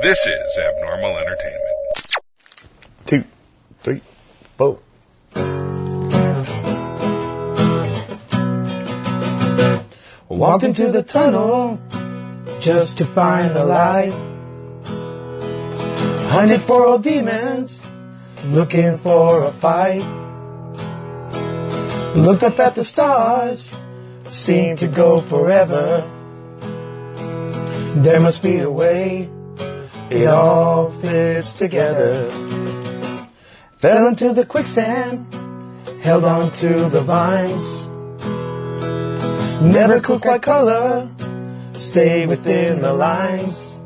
This is Abnormal Entertainment. 2, 3, 4. Walked into the tunnel just to find the light. Hunted for old demons, looking for a fight. Looked up at the stars, seemed to go forever. There must be a way, it all fits together. Fell into the quicksand, held on to the vines. Never could quite color, stay within the lines.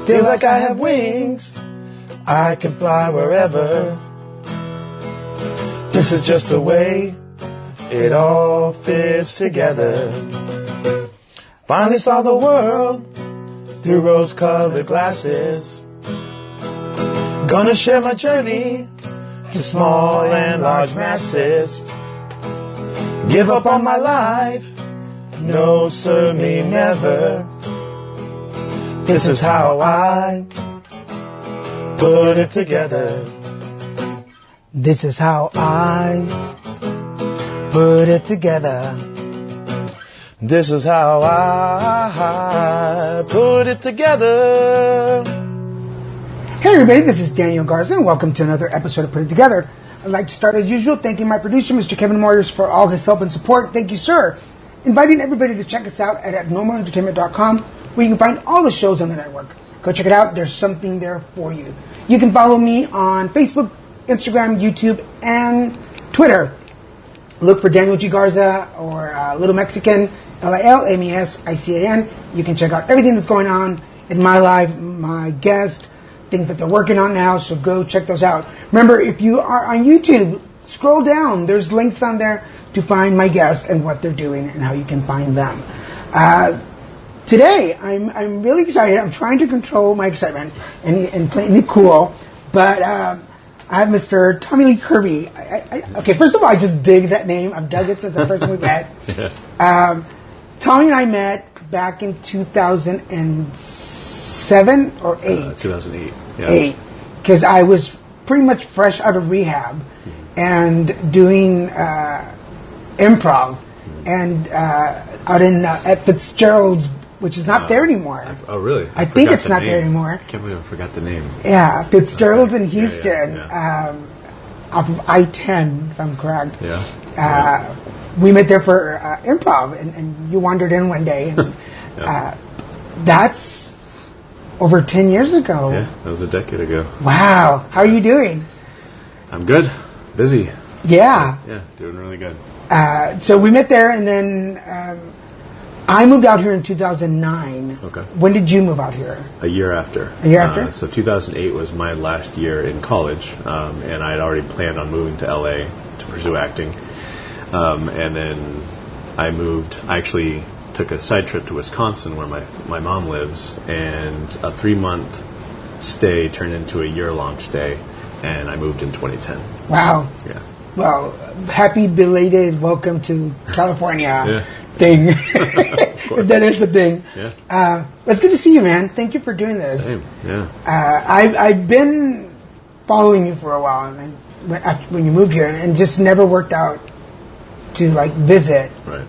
Feels like I have wings, I can fly wherever. This is just a way, it all fits together. Finally saw the world through rose-colored glasses. Gonna share my journey to small and large masses. Give up on my life, no sir, me never. This is how I put it together. This is how I put it together. This is how I put it together. Hey everybody, this is Daniel Garza and welcome to another episode of Put It Together. I'd like to start as usual thanking my producer, Mr. Kevin Moyers, for all his help and support. Thank you, sir. Inviting everybody to check us out at abnormalentertainment.com, where you can find all the shows on the network. Go check it out. There's something there for you. You can follow me on Facebook, Instagram, YouTube, and Twitter. Look for Daniel G. Garza or Little Mexican, LILMESICAN. You can check out everything that's going on in my life, my guest, things that they're working on now, so go check those out. Remember, if you are on YouTube, scroll down. There's links on there to find my guests and what they're doing and how you can find them. Today, I'm really excited. I'm trying to control my excitement and playing it cool, but I have Mr. Tommy Lee Kirby. Okay, first of all, I just dig that name. I've dug it since the first time we met. Tommy and I met back in 2007 or 8? 2008. Yeah. 8. Because I was pretty much fresh out of rehab and doing improv and out in at Fitzgerald's, which is not there anymore. Oh, really? I think it's not there anymore. I can't believe I forgot the name. Yeah, Fitzgerald's in Houston, Yeah. off of I-10, if I'm correct. Yeah. We met there for improv, and you wandered in one day, and that's over 10 years ago. Yeah, that was a decade ago. Wow. How are you doing? I'm good. Busy. Yeah. Yeah, doing really good. So we met there, and then I moved out here in 2009. Okay. When did you move out here? A year after. A year after? So 2008 was my last year in college, and I had already planned on moving to LA to pursue acting. And then I moved. I actually took a side trip to Wisconsin where my mom lives, and a 3-month stay turned into a year-long stay, and I moved in 2010. Wow. Yeah. Well, happy belated welcome to California thing, if that is the thing. Yeah. But it's good to see you, man. Thank you for doing this. Same. Yeah. I've been following you for a while, and when you moved here, and just never worked out to visit. Right.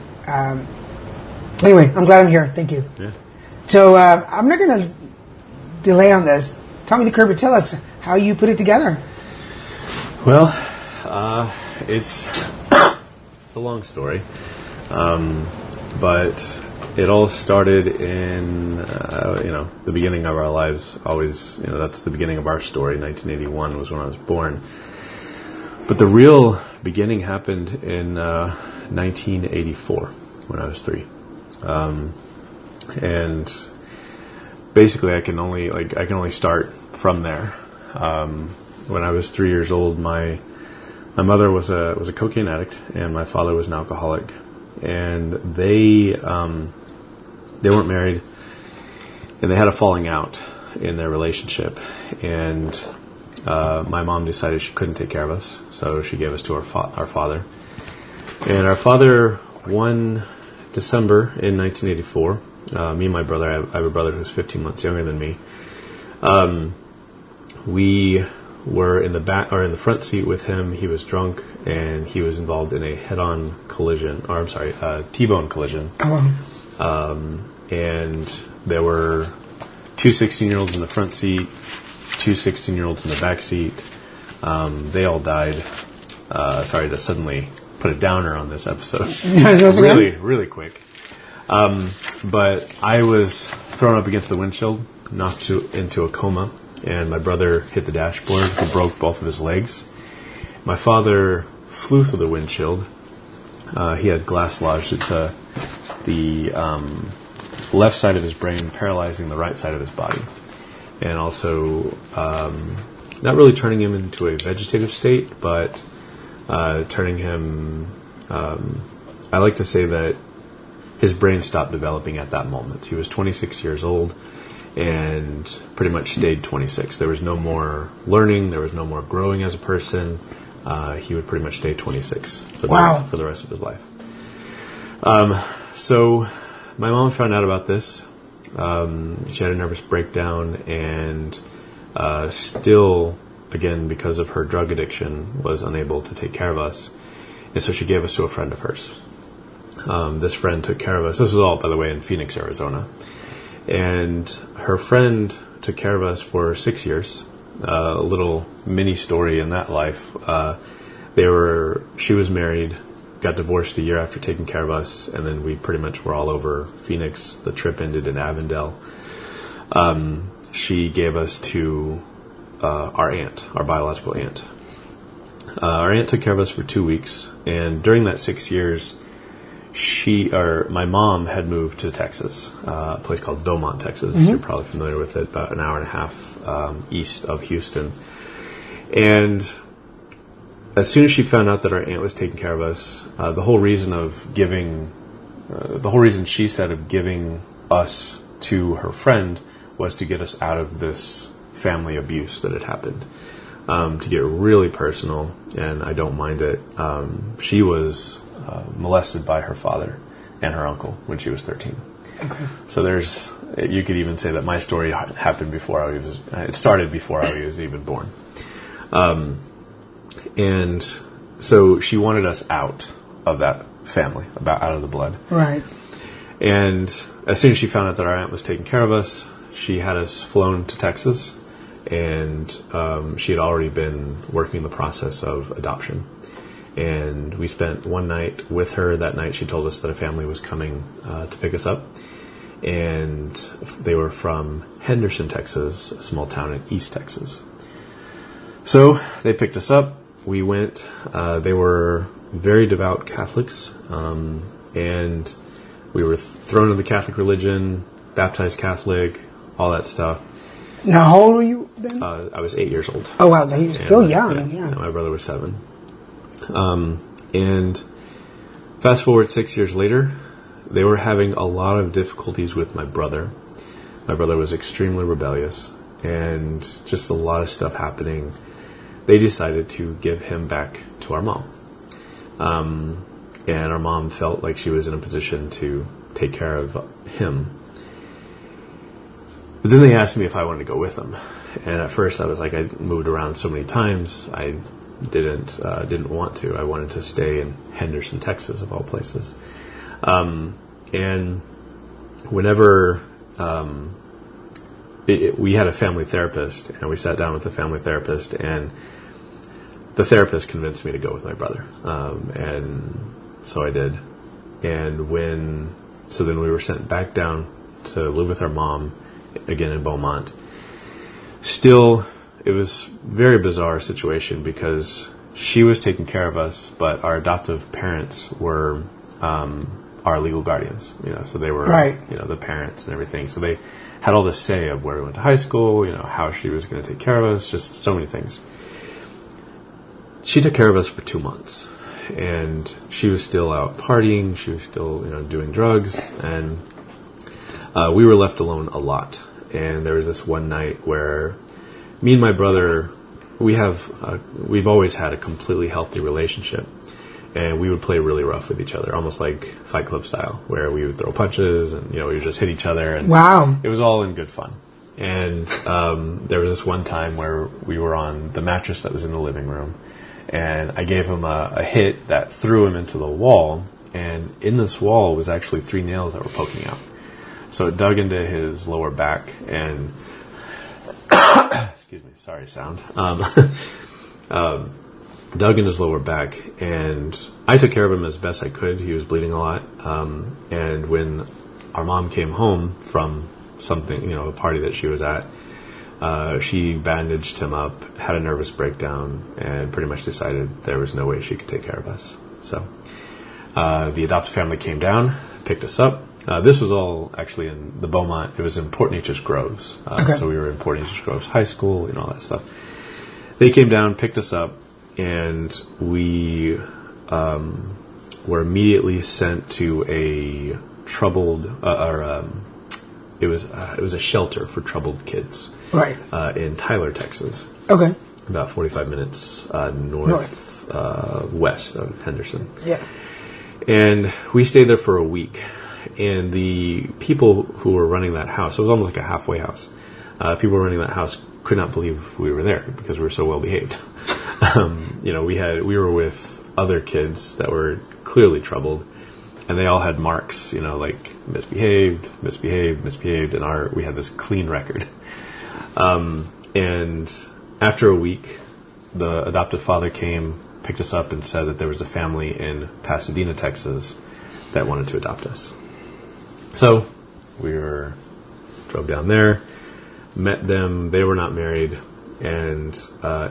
Anyway, I'm glad I'm here. Thank you. Yeah. So I'm not going to delay on this. Tommy Lee Kirby, tell us how you put it together. Well, it's a long story, but it all started in the beginning of our lives. Always, that's the beginning of our story. 1981 was when I was born, but the real beginning happened in 1984 when I was 3. And basically, I can only start from there. When I was 3 years old, my mother was a cocaine addict, and my father was an alcoholic, and they weren't married, and they had a falling out in their relationship, and my mom decided she couldn't take care of us, so she gave us to our father, and our father one December in 1984 Me and my brother, I have a brother who's 15 months younger than me. We were in the front seat with him. He was drunk, and he was involved in a head-on collision, T-bone collision. And there were two 16-year-olds in the front seat, two 16-year-olds in the back seat. They all died. Sorry to suddenly put a downer on this episode. Really quick. But I was thrown up against the windshield, knocked into a coma, and my brother hit the dashboard and broke both of his legs. My father flew through the windshield. He had glass lodged into the left side of his brain, paralyzing the right side of his body, and also not really turning him into a vegetative state, but turning him, I like to say that his brain stopped developing at that moment. He was 26 years old and pretty much stayed 26. There was no more learning. There was no more growing as a person. He would pretty much stay 26 for the rest of his life. So my mom found out about this. She had a nervous breakdown and still, again, because of her drug addiction, was unable to take care of us. And so she gave us to a friend of hers. This friend took care of us. This was all, by the way, in Phoenix, Arizona. And her friend took care of us for 6 years. A little mini story in that life. She was married, got divorced a year after taking care of us, and then we pretty much were all over Phoenix. The trip ended in Avondale. She gave us to our aunt, our biological aunt. Our aunt took care of us for 2 weeks, and during that 6 years, my mom had moved to Texas, a place called Beaumont, Texas. Mm-hmm. You're probably familiar with it, about an hour and a half east of Houston. And as soon as she found out that our aunt was taking care of us, the whole reason she said of giving us to her friend was to get us out of this family abuse that had happened. To get really personal, and I don't mind it, she was molested by her father and her uncle when she was 13. Okay. So you could even say that my story happened it started before I was even born. And so she wanted us out of that family, out of the blood. Right. And as soon as she found out that our aunt was taking care of us, she had us flown to Texas, and she had already been working the process of adoption. And we spent one night with her. That night she told us that a family was coming to pick us up. And they were from Henderson, Texas, a small town in East Texas. So they picked us up. We went. They were very devout Catholics. And we were thrown into the Catholic religion, baptized Catholic, all that stuff. Now, how old were you then? I was 8 years old. Oh, wow. You're still young. Yeah. My brother was 7. And fast forward 6 years later, they were having a lot of difficulties with my brother. My brother was extremely rebellious and just a lot of stuff happening. They decided to give him back to our mom. And our mom felt like she was in a position to take care of him. But then they asked me if I wanted to go with them. And at first I was like, I moved around so many times, I didn't want to. I wanted to stay in Henderson, Texas, of all places. And whenever we had a family therapist, and we sat down with the family therapist, and the therapist convinced me to go with my brother. And so I did. And so then we were sent back down to live with our mom, again in Beaumont. Still, it was a very bizarre situation because she was taking care of us, but our adoptive parents were our legal guardians. So they were the parents and everything. So they had all this say of where we went to high school, how she was going to take care of us, just so many things. She took care of us for 2 months, and she was still out partying. She was still doing drugs, and we were left alone a lot. And there was this one night where me and my brother, we've always had a completely healthy relationship. and we would play really rough with each other, almost like Fight Club style, where we would throw punches and we would just hit each other. And wow, it was all in good fun. And there was this one time where we were on the mattress that was in the living room, and I gave him a hit that threw him into the wall, and in this wall was actually 3 nails that were poking out. So it dug into his lower back, and excuse me, sorry, sound. Dug in his lower back, and I took care of him as best I could. He was bleeding a lot, and when our mom came home from something, a party that she was at, she bandaged him up, had a nervous breakdown, and pretty much decided there was no way she could take care of us. So the adoptive family came down, picked us up. This was all actually in the Beaumont. It was in Port Neches Groves. So we were in Port Neches Groves High School and all that stuff. They came down, picked us up, and we were immediately sent to a troubled, it was a shelter for troubled kids, right, in Tyler, Texas. Okay, about 45 minutes west of Henderson. Yeah, and we stayed there for a week. And the people who were running that house, it was almost like a halfway house. People running that house could not believe we were there because we were so well behaved. We were with other kids that were clearly troubled, and they all had marks, like misbehaved, and we had this clean record. And after a week, the adoptive father came, picked us up, and said that there was a family in Pasadena, Texas, that wanted to adopt us. So we drove down there, met them. They were not married, and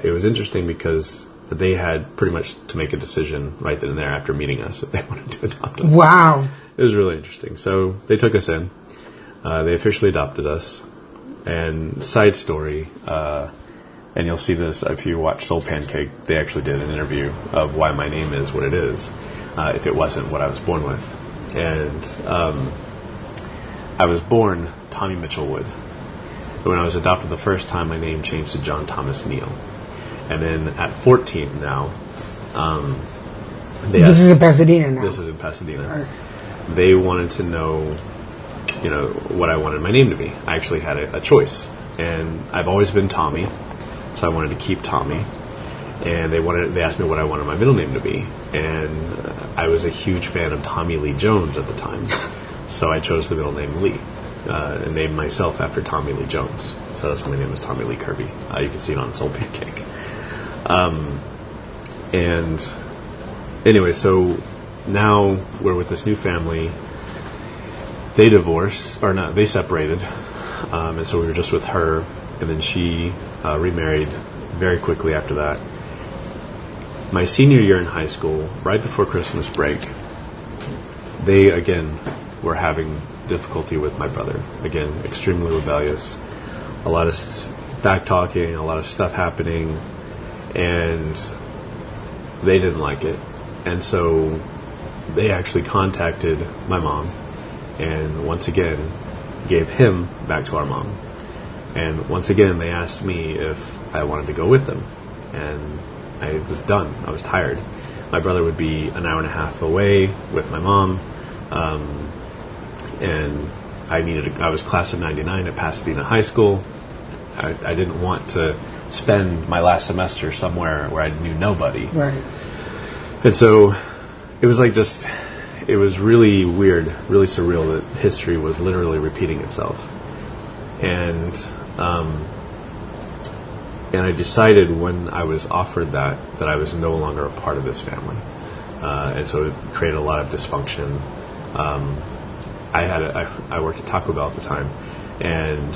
it was interesting because they had pretty much to make a decision right then and there after meeting us if they wanted to adopt us. Wow. It was really interesting. So they took us in. They officially adopted us. And side story, and you'll see this if you watch Soul Pancake, they actually did an interview of why my name is what it is, if it wasn't what I was born with. And I was born Tommy Mitchell Wood. When I was adopted the first time, my name changed to John Thomas Neal. And then at 14 now, this is in Pasadena now. This is in Pasadena. Right. They wanted to know, what I wanted my name to be. I actually had a choice. And I've always been Tommy, so I wanted to keep Tommy. And they asked me what I wanted my middle name to be. And I was a huge fan of Tommy Lee Jones at the time. So I chose the middle name Lee. And named myself after Tommy Lee Jones. So that's why my name is Tommy Lee Kirby. You can see it on Soul Pancake. And anyway, so now we're with this new family. They divorced, or not, they separated. And so we were just with her. And then she remarried very quickly after that. My senior year in high school, right before Christmas break, they, again, were having difficulty with my brother. Again, extremely rebellious. A lot of back-talking, a lot of stuff happening, and they didn't like it. And so they actually contacted my mom and once again gave him back to our mom. And once again, they asked me if I wanted to go with them. And I was done. I was tired. My brother would be an hour and a half away with my mom. And I was class of 99 at Pasadena High School. I didn't want to spend my last semester somewhere where I knew nobody. Right. And so it was it was really weird, really surreal that history was literally repeating itself. And I decided when I was offered that I was no longer a part of this family. And so it created a lot of dysfunction. I worked at Taco Bell at the time, and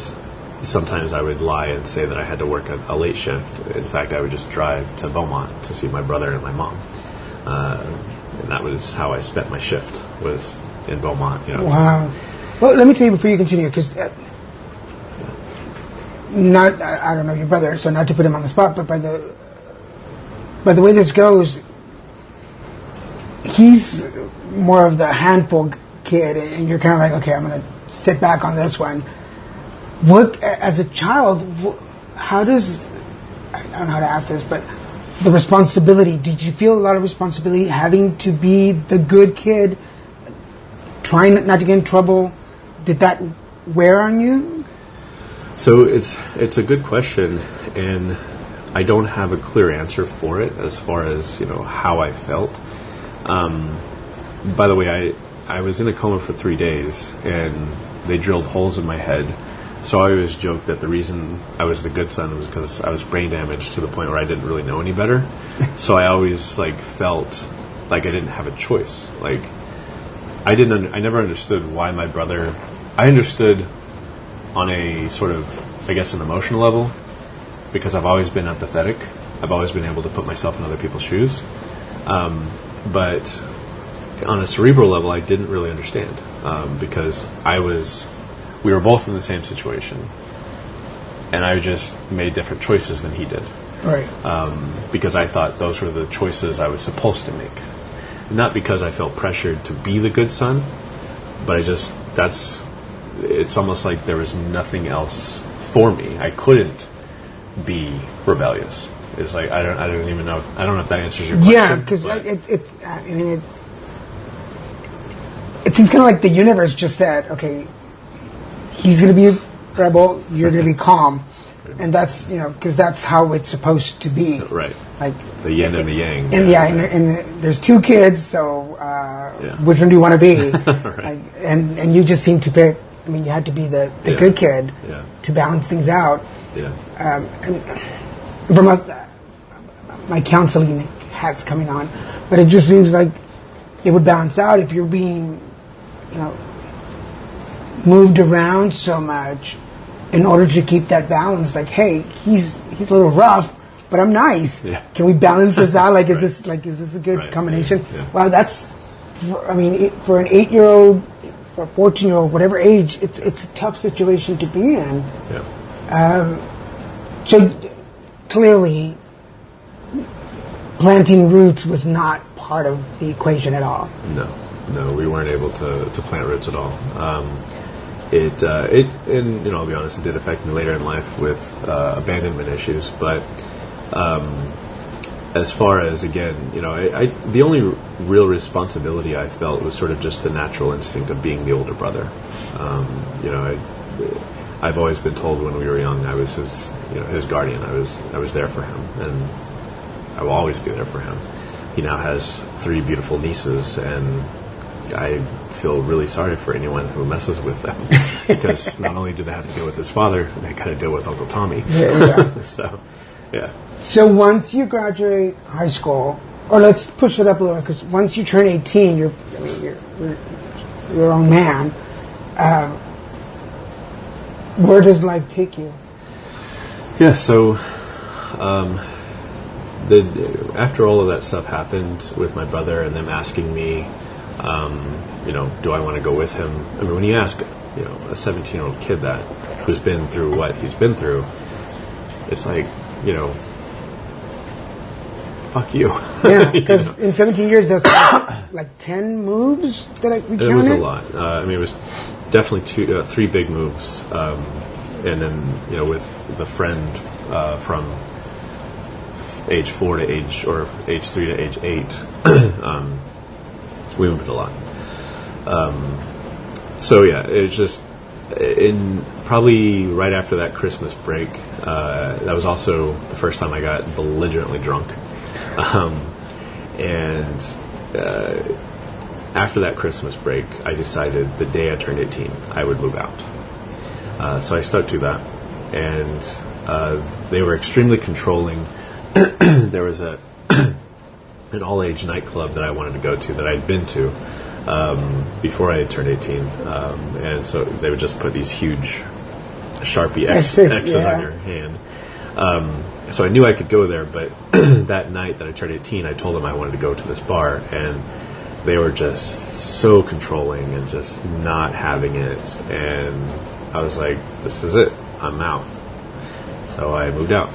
sometimes I would lie and say that I had to work a late shift. In fact, I would just drive to Beaumont to see my brother and my mom. And that was how I spent my shift, was in Beaumont. Wow. Well, let me tell you before you continue, because I don't know your brother, so not to put him on the spot, but by the way this goes, he's more of the handful kid, and you're kind of like, okay, I'm going to sit back on this one. What, as a child, how does, I don't know how to ask this, but the responsibility. Did you feel a lot of responsibility having to be the good kid, trying not to get in trouble? Did that wear on you? So it's a good question, and I don't have a clear answer for it as far as how I felt. By the way, I was in a coma for 3 days, and they drilled holes in my head. So I always joked that the reason I was the good son was because I was brain damaged to the point where I didn't really know any better. So I always felt like I didn't have a choice. Like I never understood why my brother. I understood on a sort of, I guess, an emotional level, because I've always been empathetic. I've always been able to put myself in other people's shoes. But on a cerebral level, I didn't really understand because we were both in the same situation, and I just made different choices than he did. Right. Because I thought those were the choices I was supposed to make. Not because I felt pressured to be the good son, but it's almost like there was nothing else for me. I couldn't be rebellious. It's like I don't even know I don't know if that answers your question. Yeah, because it seems kind of like the universe just said, okay, he's going to be a rebel, you're going to be calm, and that's because that's how it's supposed to be. Right. Like the yin and the yang. And and there's two kids, so which one do you want to be? Right. And you just seem to pick. I mean, you had to be the good kid to balance things out. Yeah. And from my counseling hat's coming on, but it just seems like it would balance out if you're being, moved around so much in order to keep that balance. Like, hey, he's a little rough, but I'm nice. Yeah. Can we balance this out? Like, is this a good combination? Yeah. Wow, that's, for an 8-year-old, for a 14-year-old, whatever age, it's a tough situation to be in. Yeah. So clearly, planting roots was not part of the equation at all. No, we weren't able to plant roots at all. And I'll be honest, it did affect me later in life with abandonment issues. But as far as, again, the only real responsibility I felt was sort of just the natural instinct of being the older brother. I've always been told when we were young I was his guardian. I was there for him, and I will always be there for him. He now has 3 beautiful nieces, and I feel really sorry for anyone who messes with them because not only do they have to deal with his father, they got to deal with Uncle Tommy. Yeah. So once you graduate high school, or let's push it up a little, because once you turn 18, you're your own man. Where does life take you? Yeah. So. After all of that stuff happened with my brother and them asking me, do I want to go with him? I mean, when you ask, a 17-year-old kid that who's been through what he's been through, it's like, fuck you. Yeah, because in 17 years, that's like 10 moves that we counted? It was a lot. It was definitely 3 big moves. And then, with the friend from age 4 to age 3 to age 8, we moved a lot. So yeah, it was just probably right after that Christmas break. That was also the first time I got belligerently drunk, and after that Christmas break, I decided the day I turned 18, I would move out. So I stuck to that, and they were extremely controlling. There was an all-age nightclub that I wanted to go to that I'd been to before I had turned 18, and so they would just put these huge Sharpie X's on your hand. So I knew I could go there, but that night that I turned 18, I told them I wanted to go to this bar, and they were just so controlling and just not having it, and I was like, this is it, I'm out. So I moved out.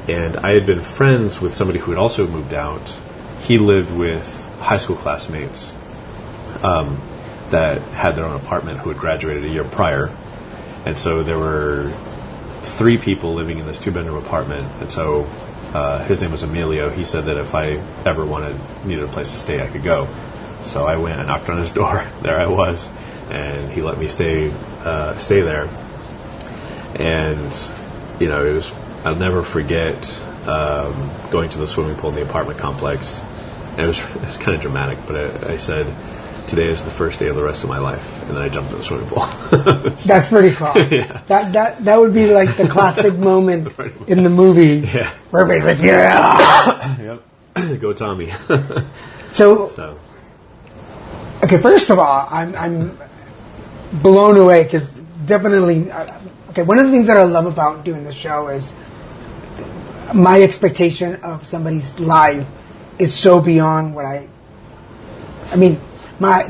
And I had been friends with somebody who had also moved out. He lived with high school classmates that had their own apartment who had graduated a year prior. And so there were 3 people living in this 2-bedroom apartment. And so his name was Emilio. He said that if I ever needed a place to stay, I could go. So I went and knocked on his door. There I was, and he let me stay there. And I'll never forget going to the swimming pool in the apartment complex. And it's kind of dramatic, but I said, "Today is the first day of the rest of my life," and then I jumped in the swimming pool. That's pretty cool. Yeah. That would be like the classic moment in the movie. Yeah. Where everybody's like, yeah. Yep. Go Tommy. So, okay, first of all, I'm blown away because definitely, one of the things that I love about doing this show is my expectation of somebody's life is so beyond what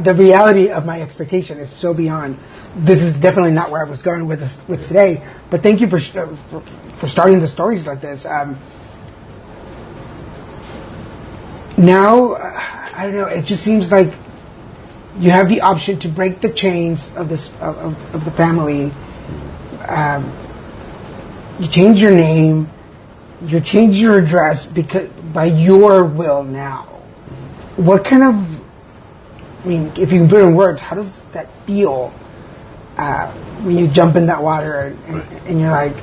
the reality of my expectation is so beyond. This is definitely not where I was going with today. But thank you for starting the stories like this. Now, I don't know. It just seems like you have the option to break the chains of this of the family. You change your name. You change your address by your will now. What kind of if you can put it in words, how does that feel when you jump in that water and you're like,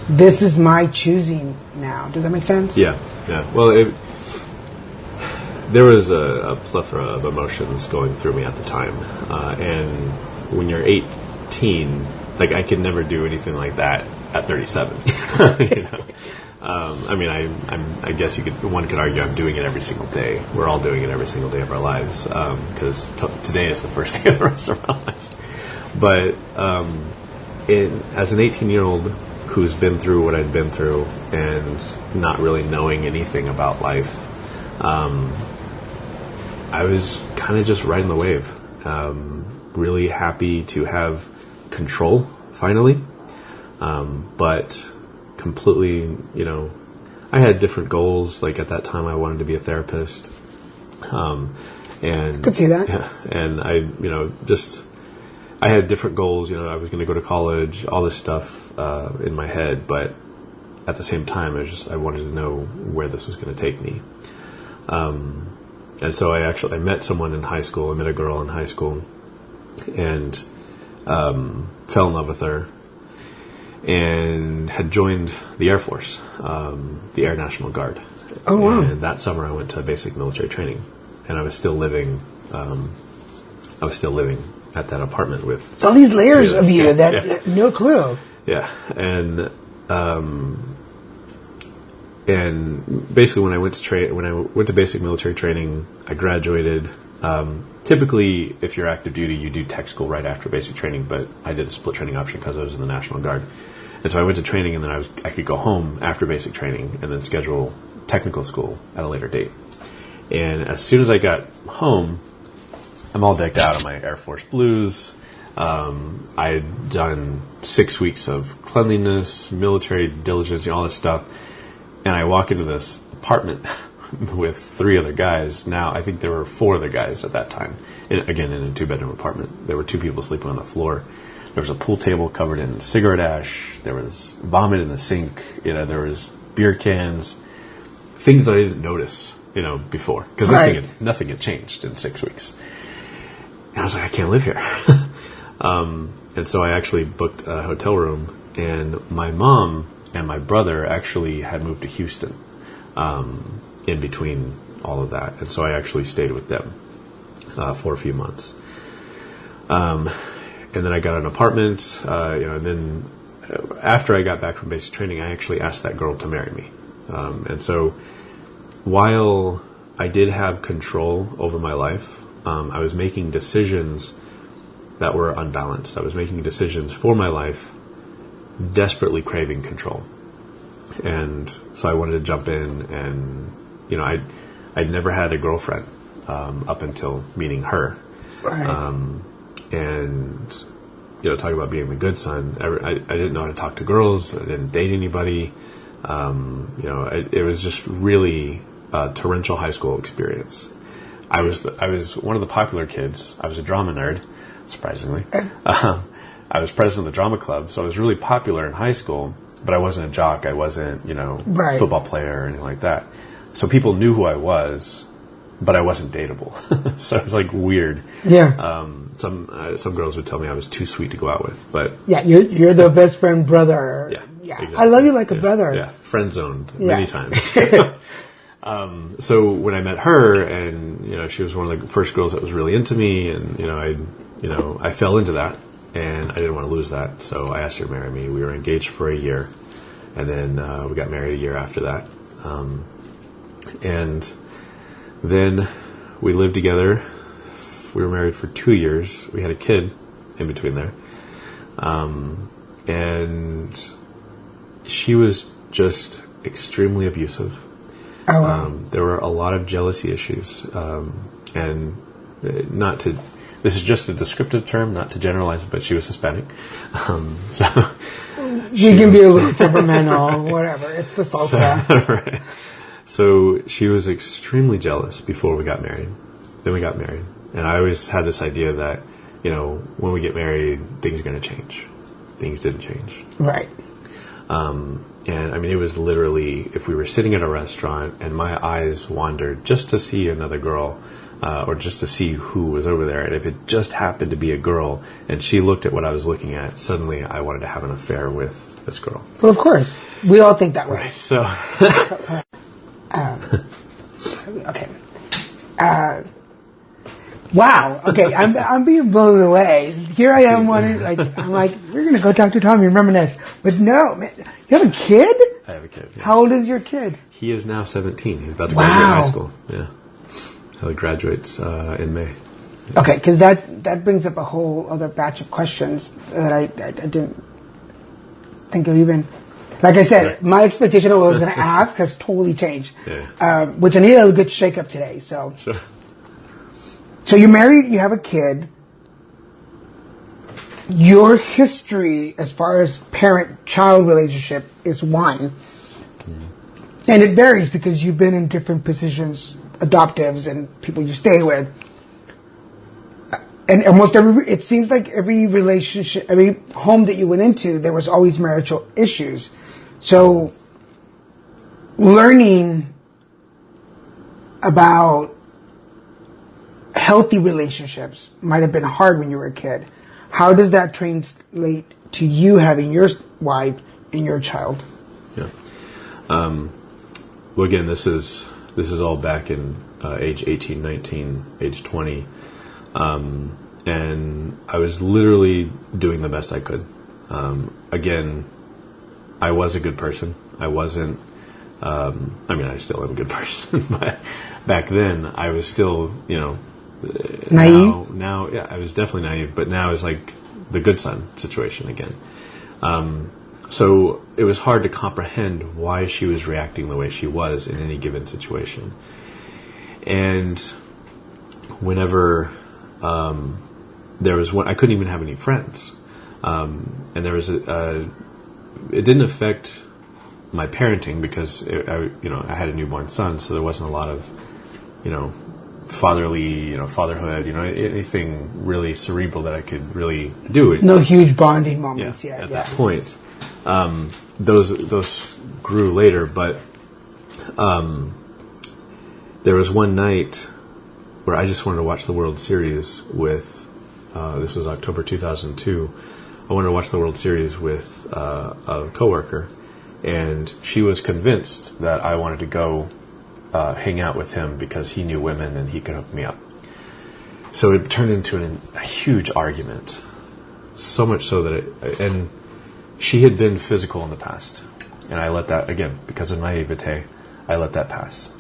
this is my choosing now? Does that make sense? Yeah. Well, there was a plethora of emotions going through me at the time. And when you're 18, I could never do anything like that at 37. I guess one could argue I'm doing it every single day. We're all doing it every single day of our lives because today is the first day of the rest of our lives. But as an 18-year-old who's been through what I'd been through and not really knowing anything about life, I was kind of just riding the wave. Really happy to have control finally, but completely, I had different goals. Like at that time, I wanted to be a therapist, and could see that. Yeah, and I had different goals. I was going to go to college, all this stuff in my head, but at the same time, I wanted to know where this was going to take me. And so I met someone in high school. I met a girl in high school, and fell in love with her. And had joined the Air Force, the Air National Guard. Oh, wow. And that summer I went to basic military training. And I was still living at that apartment with... It's all these layers of you no clue. Yeah. And basically when I went to basic military training, I graduated. Typically, if you're active duty, you do tech school right after basic training, but I did a split training option because I was in the National Guard. And so I went to training, and then I could go home after basic training and then schedule technical school at a later date. And as soon as I got home, I'm all decked out in my Air Force blues. I had done 6 weeks of cleanliness, military diligence, all this stuff. And I walk into this apartment with 3 other guys. Now, I think there were 4 other guys at that time. Again, in a 2-bedroom apartment. There were 2 people sleeping on the floor. There was a pool table covered in cigarette ash. There was vomit in the sink. There was beer cans. Things that I didn't notice, before. Because nothing had changed in 6 weeks. And I was like, I can't live here. And so I actually booked a hotel room. And my mom and my brother actually had moved to Houston. In between all of that. And so I actually stayed with them for a few months. And then I got an apartment, and then after I got back from basic training, I actually asked that girl to marry me. And so while I did have control over my life, I was making decisions that were unbalanced. I was making decisions for my life, desperately craving control. And so I wanted to jump in and, I'd never had a girlfriend up until meeting her. Right. And, talk about being the good son. I didn't know how to talk to girls. I didn't date anybody. It was just really a torrential high school experience. I was one of the popular kids. I was a drama nerd, surprisingly. I was president of the drama club, so I was really popular in high school. but I wasn't a jock. I wasn't, Right. football player or anything like that. So people knew who I was, but I wasn't dateable. So it was like weird. Yeah. Some girls would tell me I was too sweet to go out with, but Yeah, you're the best friend brother. yeah, exactly. I love you like a brother. Yeah, friend zoned many times. So when I met her, and she was one of the first girls that was really into me, and I fell into that, and I didn't want to lose that, so I asked her to marry me. We were engaged for a year, and then we got married a year after that, and then we lived together. We were married for 2 years. We had a kid in between there, and she was just extremely abusive. Oh, wow. There were a lot of jealousy issues, and not to. This is just a descriptive term, not to generalize, but she was Hispanic. So You can be a little temperamental, whatever. It's the salsa. Right. So she was extremely jealous before we got married. Then we got married, and I always had this idea that when we get married, things are going to change. Things didn't change. Right. And I mean, it was literally, if we were sitting at a restaurant and my eyes wandered just to see another girl, or just to see who was over there, and if it just happened to be a girl and she looked at what I was looking at, suddenly I wanted to have an affair with this girl. Well, of course. We all think that way. Right. So. Okay. Wow. Okay. I'm being blown away. Here I am wanting, I'm like, we're going to go talk to Tommy and reminisce. But no, man, you have a kid? I have a kid. Yeah. How old is your kid? He is now 17. He's about to graduate high school. Yeah. He graduates in May. Okay, because that brings up a whole other batch of questions that I didn't think of even. Like I said, my expectation of what I was going to ask has totally changed. Yeah. Which I need a good shake-up today. So. Sure. So you're married, you have a kid. Your history as far as parent-child relationship is one. And it varies because you've been in different positions, adoptives and people you stay with. And it seems like every relationship, every home that you went into, there was always marital issues. So learning about healthy relationships might have been hard when you were a kid. How does that translate to you having your wife and your child? Yeah. Well, again, this is all back in age 18, 19, age 20. And I was literally doing the best I could. Again, I was a good person. I wasn't, I still am a good person, but back then I was still, naive? Now, yeah, I was definitely naive, but now it's like the good son situation again. So it was hard to comprehend why she was reacting the way she was in any given situation. And whenever there was one, I couldn't even have any friends. And there was it didn't affect my parenting because I had a newborn son, so there wasn't a lot of fatherhood, anything really cerebral that I could really do. No huge bonding moments yet. At that point. Those grew later, but there was one night where I just wanted to watch the World Series with, this was October 2002, I wanted to watch the World Series with a coworker, and she was convinced that I wanted to go hang out with him because he knew women and he could hook me up. So it turned into a huge argument, so much so that and she had been physical in the past, and I let that, again, because of naivete, I let that pass.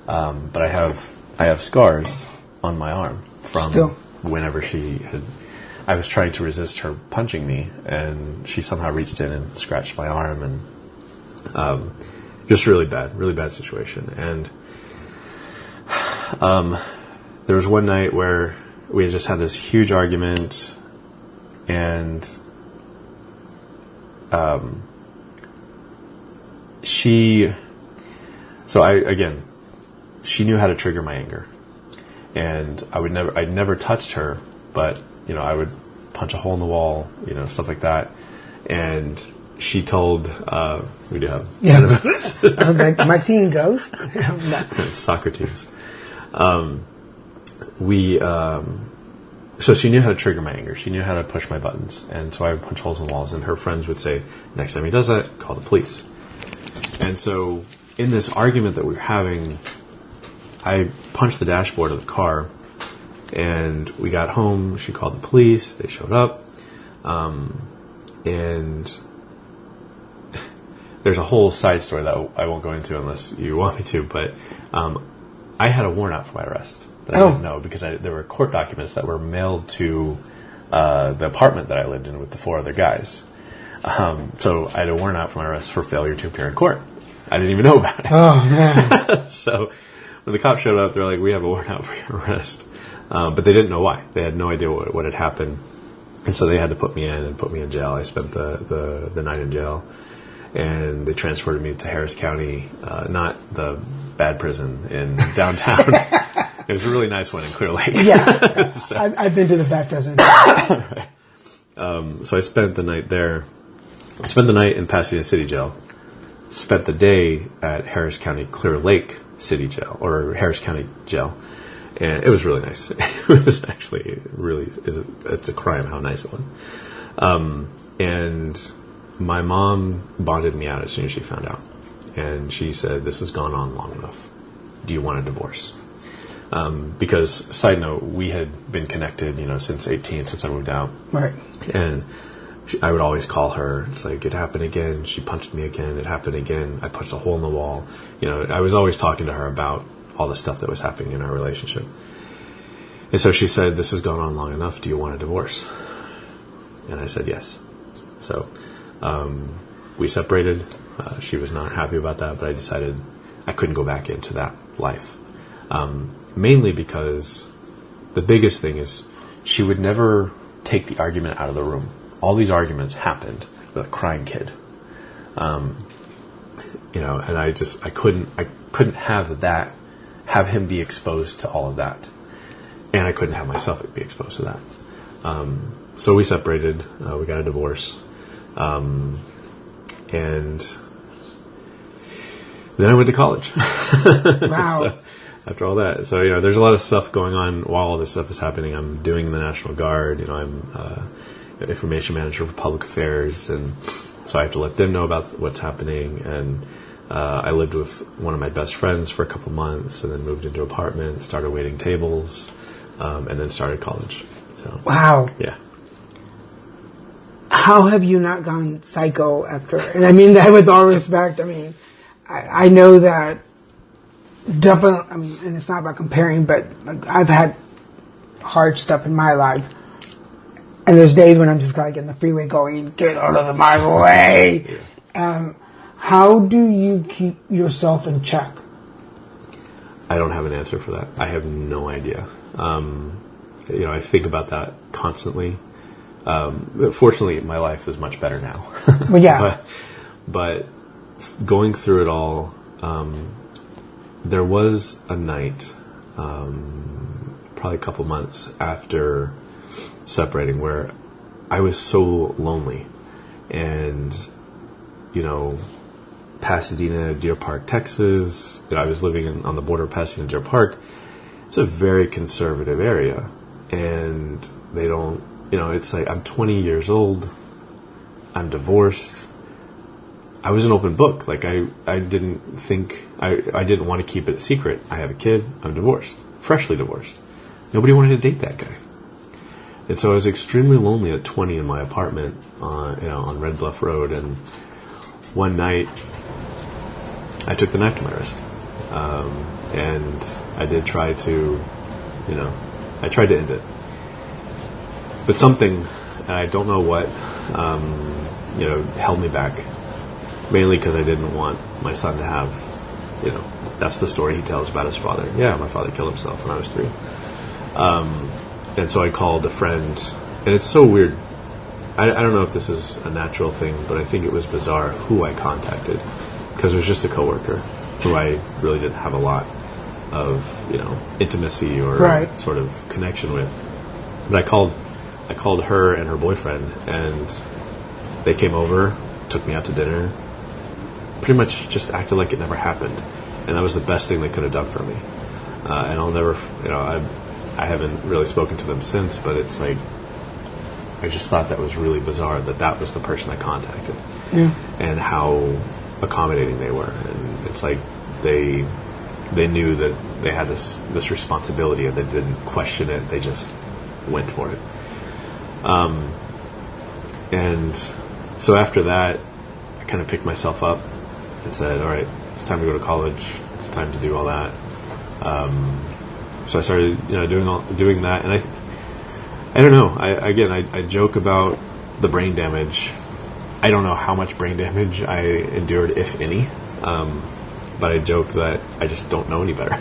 But I have scars on my arm from whenever I was trying to resist her punching me, and she somehow reached in and scratched my arm, and just really bad situation. And there was one night where we had just had this huge argument, and she knew how to trigger my anger, and I'd never touched her, but I would punch a hole in the wall, stuff like that, and she told, we do have... Yeah. I was like, am I seeing ghosts? No. Soccer teams. So she knew how to trigger my anger. She knew how to push my buttons. And so I would punch holes in walls. And her friends would say, next time he does that, call the police. And so in this argument that we were having, I punched the dashboard of the car. And we got home. She called the police. They showed up. And there's a whole side story that I won't go into unless you want me to. But I had a warrant out for my arrest. That I didn't know because there were court documents that were mailed to the apartment that I lived in with the 4 other guys. So I had a warrant out for my arrest for failure to appear in court. I didn't even know about it. Oh, man. So when the cops showed up, they're like, we have a warrant out for your arrest. But they didn't know why. They had no idea what had happened. And so they had to put me in jail. I spent the night in jail. And they transported me to Harris County, not the bad prison in downtown. It was a really nice one in Clear Lake. Yeah. So. I've been to the back prison. Right. So I spent the night there. I spent the night in Pasadena City Jail. Spent the day at Harris County Clear Lake City Jail, or Harris County Jail. And it was really nice. It was actually really, it's a crime how nice it was. And my mom bonded me out as soon as she found out. And she said, this has gone on long enough. Do you want a divorce? Because, side note, we had been connected, since 18, since I moved out. Right. And I would always call her. It's like, it happened again. She punched me again. It happened again. I punched a hole in the wall. I was always talking to her about all the stuff that was happening in our relationship. And so she said, this has gone on long enough. Do you want a divorce? And I said, yes. So we separated. She was not happy about that, but I decided I couldn't go back into that life. Mainly because the biggest thing is she would never take the argument out of the room. All these arguments happened with a crying kid. And I couldn't have him be exposed to all of that. And I couldn't have myself be exposed to that. So we separated, we got a divorce. And then I went to college. Wow. So, after all that. So, there's a lot of stuff going on while all this stuff is happening. I'm doing the National Guard. I'm information manager for public affairs. And so I have to let them know about what's happening. And I lived with one of my best friends for a couple months and then moved into an apartment, started waiting tables, and then started college. So, wow. Yeah. How have you not gone psycho after? And I mean that with all respect. I mean, I know that and it's not about comparing, but I've had hard stuff in my life. And there's days when I'm just like in the freeway going, get out of my way. Yeah. How do you keep yourself in check? I don't have an answer for that. I have no idea. I think about that constantly. Fortunately, my life is much better now. Well, yeah. but going through it all, there was a night, probably a couple months after separating, where I was so lonely. And, Pasadena, Deer Park, Texas, I was living on the border of Pasadena and Deer Park. It's a very conservative area. And they don't, it's like I'm 20 years old. I'm divorced. I was an open book. Like I didn't think, I didn't want to keep it a secret. I have a kid. I'm divorced. Freshly divorced. Nobody wanted to date that guy. And so I was extremely lonely at 20 in my apartment, on Red Bluff Road. And one night, I took the knife to my wrist. And I did try to, I tried to end it. But something, and I don't know what, held me back. Mainly because I didn't want my son to have, that's the story he tells about his father. Yeah, my father killed himself when I was 3. And so I called a friend, and it's so weird. I don't know if this is a natural thing, but I think it was bizarre who I contacted, because it was just a coworker who I really didn't have a lot of, intimacy or sort of connection with. But I called her and her boyfriend, and they came over, took me out to dinner, pretty much just acted like it never happened. And that was the best thing they could have done for me. And I'll never, I haven't really spoken to them since, but it's like, I just thought that was really bizarre that was the person I contacted. Yeah. And how accommodating they were. And it's like they knew that they had this responsibility and they didn't question it. They just went for it. And so after that, I kind of picked myself up and said, all right, it's time to go to college. It's time to do all that. So I started, doing that. And I don't know. I joke about the brain damage. I don't know how much brain damage I endured, if any. But I joke that I just don't know any better.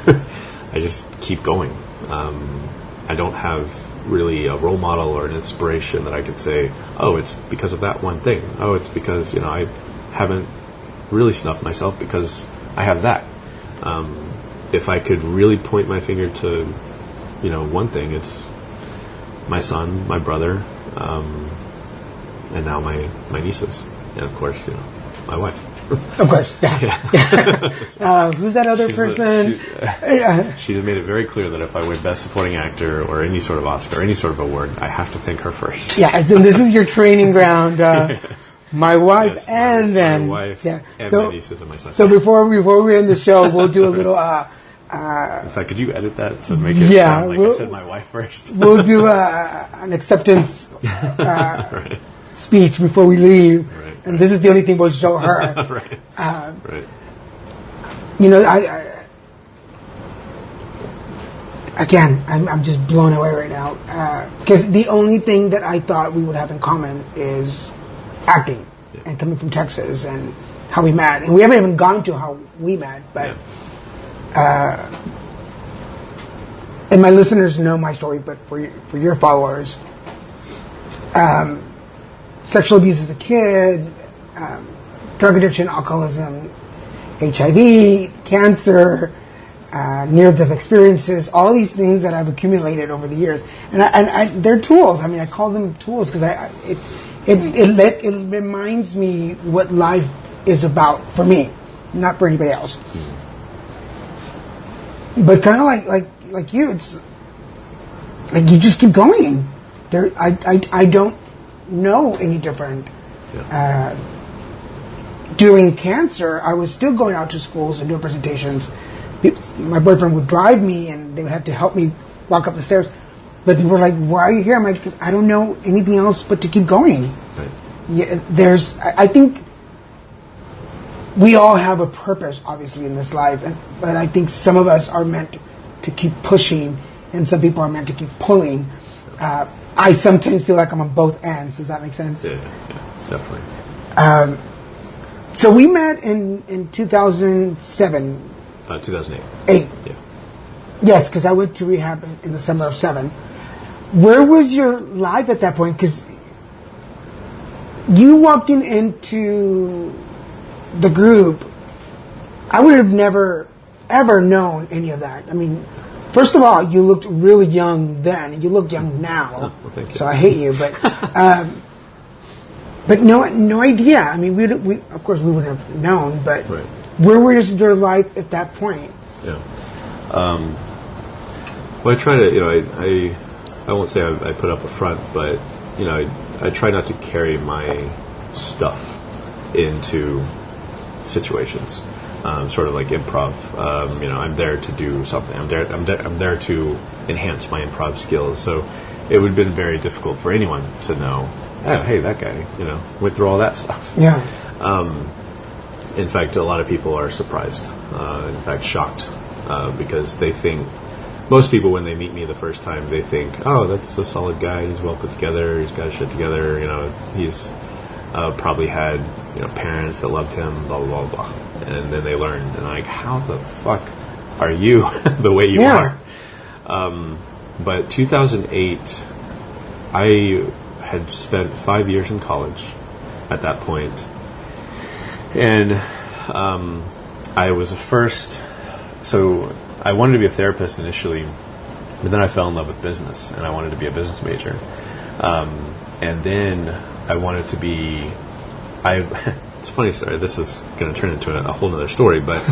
I just keep going. I don't have really a role model or an inspiration that I could say, oh, it's because of that one thing. Oh, it's because, I haven't really snuffed myself because I have that. If I could really point my finger to, one thing, it's my son, my brother, and now my nieces. And of course, my wife. Of course, yeah. Who's that other person? She made it very clear that if I win Best Supporting Actor or any sort of Oscar, any sort of award, I have to thank her first. Yeah, so this is your training ground. Yes. My wife, Yes, and then my wife, and my nieces and my son. So before we end the show, we'll do a little. In fact, could you edit that to make it sound like I said my wife first? We'll do an acceptance right. speech before we leave. Right. And this is the only thing we'll show her. Right. Right. I'm just blown away right now. Because the only thing that I thought we would have in common is acting and coming from Texas and how we met. And we haven't even gone to how we met, but... and my listeners know my story, but for your followers... sexual abuse as a kid, drug addiction, alcoholism, HIV, cancer, near-death experiences, all these things that I've accumulated over the years. And they're tools. I mean, I call them tools because it reminds me what life is about for me, not for anybody else. But kind of like you, it's like you just keep going. I don't know any different. During cancer, I was still going out to schools and doing presentations. My boyfriend would drive me, and they would have to help me walk up the stairs. But people were like, "Why are you here?" I'm like, "Because I don't know anything else but to keep going." Right. Yeah, I think we all have a purpose, obviously, in this life, but I think some of us are meant to keep pushing, and some people are meant to keep pulling. I sometimes feel like I'm on both ends. Does that make sense? Yeah, definitely. So we met in 2007. 2008. Yeah. Yes, because I went to rehab in the summer of 2007. Where was your life at that point? Because you walked into the group, I would have never, ever known any of that. I mean, first of all, you looked really young then, and you look young now. Oh, well, thank you. So I hate you, but no idea. I mean, we of course we wouldn't have known, but right. Where was your life at that point? Yeah. Well, I try to, I won't say I put up a front, but I try not to carry my stuff into situations. Sort of like improv. I'm there to do something. I'm there to enhance my improv skills. So it would have been very difficult for anyone to know, oh, hey, that guy, went through all that stuff. Yeah. In fact, a lot of people are surprised. In fact, shocked because they think most people, when they meet me the first time, they think, oh, that's a solid guy. He's well put together. He's got his shit together. He's probably had parents that loved him. Blah blah blah blah. And then they learn, and I'm like, how the fuck are you the way you are? But 2008, I had spent 5 years in college at that point, and I was so I wanted to be a therapist initially, but then I fell in love with business, and I wanted to be a business major. And then I wanted to be it's a funny story. This is going to turn into a whole other story, but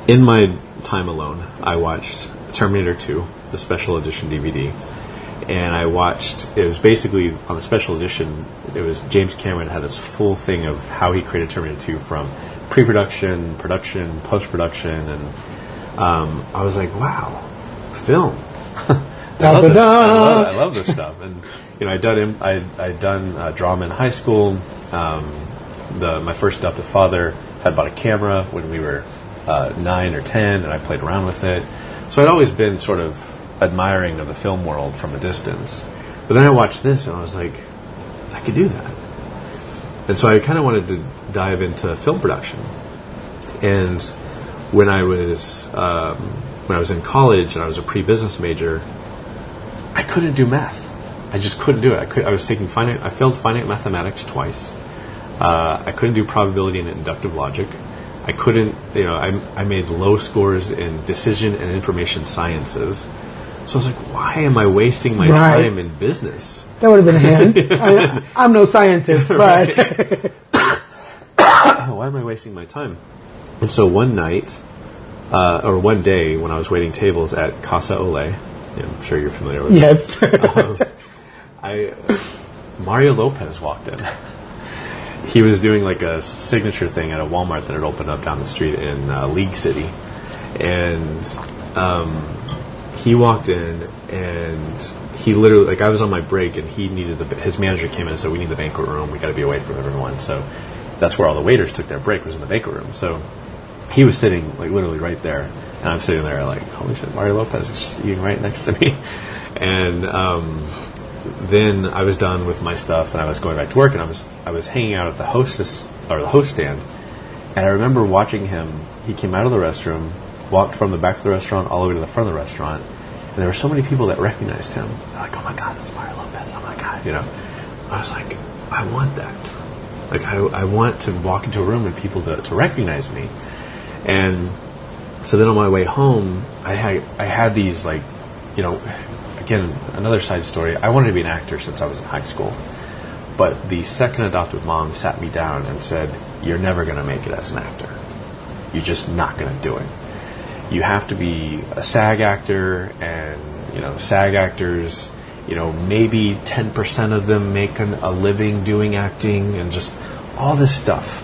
in my time alone, I watched Terminator 2, the special edition DVD, and it was basically, on the special edition, it was James Cameron had this full thing of how he created Terminator 2 from pre-production, production, post-production, and I was like, wow, film. I love this stuff. And I'd done drama in high school. My first adoptive father had bought a camera when we were 9 or 10, and I played around with it. So I'd always been sort of admiring of the film world from a distance. But then I watched this, and I was like, I could do that. And so I kind of wanted to dive into film production. And when I was in college and I was a pre-business major, I couldn't do math. I just couldn't do it. I failed finite mathematics twice. I couldn't do probability and inductive logic. I couldn't, I made low scores in decision and information sciences. So I was like, why am I wasting my time in business? That would have been a hand. I'm no scientist, but... Why am I wasting my time? And so one night, or one day, when I was waiting tables at Casa Olé, I'm sure you're familiar with it. Yes. Mario Lopez walked in. He was doing like a signature thing at a Walmart that had opened up down the street in League City. And he walked in, and he literally, like, I was on my break, and he needed his manager came in and said, we need the banquet room, we got to be away from everyone. So that's where all the waiters took their break, was in the banquet room. So he was sitting, like, literally right there, and I'm sitting there like, holy shit, Mario Lopez is just eating right next to me. And then I was done with my stuff, and I was going back to work, and I was hanging out at the host stand, and I remember watching him. He came out of the restroom, walked from the back of the restaurant all the way to the front of the restaurant, and there were so many people that recognized him. They're like, oh my God, that's Mario Lopez, oh my God, I was like, I want that. Like, I want to walk into a room and people to recognize me. And so then on my way home, I had these, like, again, another side story. I wanted to be an actor since I was in high school. But the second adoptive mom sat me down and said, you're never going to make it as an actor. You're just not going to do it. You have to be a SAG actor, and, SAG actors, maybe 10% of them make a living doing acting, and just all this stuff